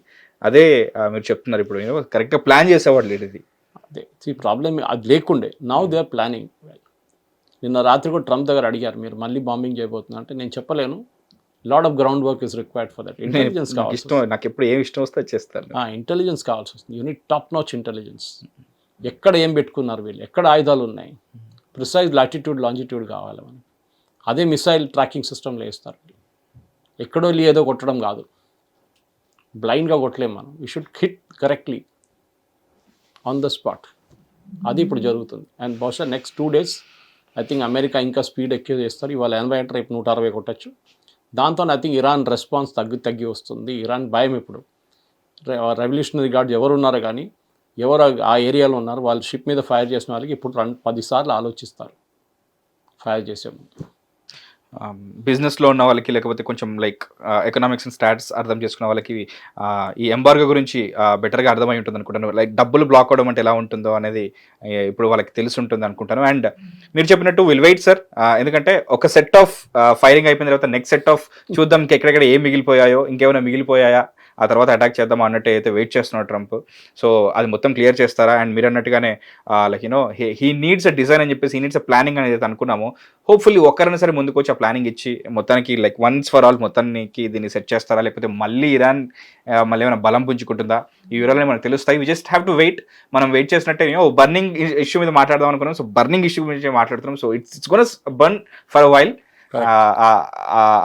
అదే మీరు చెప్తున్నారు ఇప్పుడు కరెక్ట్గా ప్లాన్ చేసేవాడు లేదు ఇది. అదే ఈ ప్రాబ్లమ్ అది లేకుండే. Now they are planning. నిన్న రాత్రి కూడా ట్రంప్ దగ్గర అడిగారు, మీరు మళ్ళీ బాంబింగ్ చేయబోతున్నా అంటే నేను చెప్పలేను. Lot of ground work is required for that. Intelligence కావాలి. నాకు ఎప్పుడు ఏం ఇష్టం వస్తే చేస్తాను. ఇంటెలిజెన్స్ కావాల్సి వస్తుంది. Unit top notch intelligence. ఎక్కడ ఏం పెట్టుకున్నారు వీళ్ళు, ఎక్కడ ఆయుధాలు ఉన్నాయి, ప్రిసైజ్ లాటిట్యూడ్ లాంజిట్యూడ్ కావాలి మనకి. అదే మిసైల్ ట్రాకింగ్ సిస్టంలో వేస్తారు. ఎక్కడో ఏదో కొట్టడం కాదు, బ్లైండ్గా కొట్టలేము మనం. We should hit correctly on the spot. అది ఇప్పుడు జరుగుతుంది. అండ్ బహుశా next 2 days I think America ఇంకా స్పీడ్ ఎక్కువ చేస్తారు. ఇవాళ 80 అంటే రేపు 160 కొట్టచ్చు. దాంతో ఐ థింక్ ఇరాన్ రెస్పాన్స్ తగ్గి వస్తుంది. ఇరాన్ భయం ఇప్పుడు. రెవల్యూషనరీ గార్డ్ ఎవరు ఉన్నారో కానీ, ఎవరు ఆ ఏరియాలో ఉన్నారు, వాళ్ళు షిప్ మీద ఫైర్ చేసిన వాళ్ళకి ఇప్పుడు 10 సార్లు ఆలోచిస్తారు ఫైర్ చేసే ముందు. బిజినెస్లో ఉన్న వాళ్ళకి, లేకపోతే కొంచెం లైక్ ఎకనామిక్స్ అండ్ స్టాట్స్ అర్థం చేసుకున్న వాళ్ళకి ఈ ఎంబార్గో గురించి బెటర్గా అర్థమై ఉంటుంది అనుకుంటాను. లైక్ డబ్బులు బ్లాక్ అవడం అంటే ఎలా ఉంటుందో అనేది ఇప్పుడు వాళ్ళకి తెలిసి ఉంటుంది అనుకుంటాను. అండ్ మీరు చెప్పినట్టు విల్ వెయిట్ సార్, ఎందుకంటే ఒక సెట్ ఆఫ్ ఫైరింగ్ అయిపోయిన తర్వాత నెక్స్ట్ సెట్ ఆఫ్ చూద్దాం ఎక్కడెక్కడ ఏం మిగిలిపోయాయో, ఇంకేమైనా మిగిలిపోయాయా ఆ తర్వాత అటాక్ చేద్దాం అన్నట్టు అయితే వెయిట్ చేస్తున్నాడు ట్రంప్. సో అది మొత్తం క్లియర్ చేస్తారా? అండ్ మీరు అన్నట్టుగానే like you know he needs a design అని చెప్పేసి, హీ నీడ్స్ అ ప్లానింగ్ అనేది అయితే అనుకున్నాము. హోప్ఫుల్లీ ఒక్కరైనా సరే ముందుకు వచ్చి ఆ ప్లానింగ్ ఇచ్చి మొత్తానికి లైక్ వన్స్ ఫర్ ఆల్ మొత్తానికి దీన్ని సెట్ చేస్తారా, లేకపోతే మళ్ళీ ఇరాన్ మళ్ళీ ఏమైనా బలం పుంజుకుంటుందా, ఈ వివరాలు మనకు తెలుస్తాయి. We just have to wait. మనం వెయిట్ చేసినట్టే బర్నింగ్ ఇష్యూ మీద మాట్లాడదాం అనుకున్నాం. సో బర్నింగ్ ఇష్యూ గురించి మాట్లాడుతున్నాం. So it's gonna burn for a while. ఆ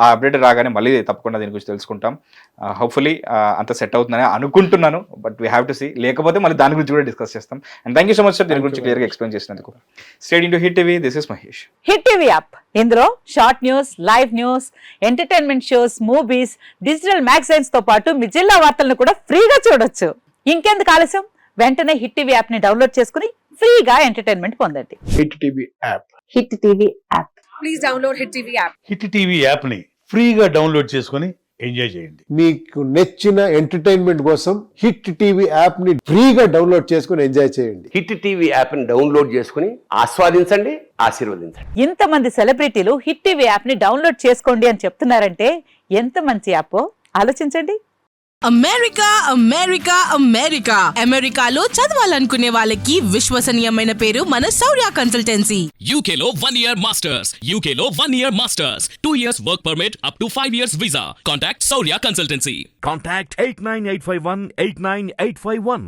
అప్డేట్ రాగానే మళ్ళీ తప్పకుండా దీని గురించి తెలుసుకుంటాం. హోప్ఫుల్లీ అంత సెట్ అవుతుందని అనుకుంటున్నాను, but we have to see. లేకపోతే మళ్ళీ దాని గురించి కూడా డిస్కస్ చేస్తాం. And thank you so much sir దీని గురించి క్లియర్గా ఎక్స్ప్లెయిన్ చేసినందుకు. Stay tuned to Hit TV, this is Mahesh. Hit TV app, ఇందులో short news, live news, entertainment shows, movies, digital magazines తో పాటు మీ జిల్లా వార్తలను కూడా ఫ్రీగా చూడొచ్చు. ఇంకెందుకు ఆలస్యం, వెంటనే హిట్ టీవీ యాప్ ని డౌన్లోడ్ చేసుకుని ఫ్రీగా ఎంటర్టైన్మెంట్ పొందండి. Hit TV app. Hit TV app. Please download Hit TV app. Hit TV యాప్ని ఫ్రీగా డౌన్లోడ్ చేసుకొని ఎంజాయ్ చేయండి. మీకు నచ్చిన ఎంటర్టైన్మెంట్ కోసం హిట్ టీవీ యాప్ ని ఫ్రీగా డౌన్లోడ్ చేసుకుని ఎంజాయ్ చేయండి. హిట్ టీవీ యాప్ని డౌన్లోడ్ చేసుకుని ఆస్వాదించండి, ఆశీర్వదించండి. ఇంతమంది సెలబ్రిటీలు హిట్ టీవీ యాప్ ని డౌన్లోడ్ చేసుకోండి అని చెప్తున్నారంటే ఎంత మంచి యాప్ ఆలోచించండి. అమెరికా అమెరికా అమెరికా అమెరికాలో చదవాలనుకునే వాళ్ళకి విశ్వసనీయమైన పేరు మన శౌర్య కన్సల్టెన్సీ. UK లో 1 year masters, UK లో 1 year masters, 2 years work permit up to 5 years visa. Contact Saurya Consultancy. Contact 89851 89851.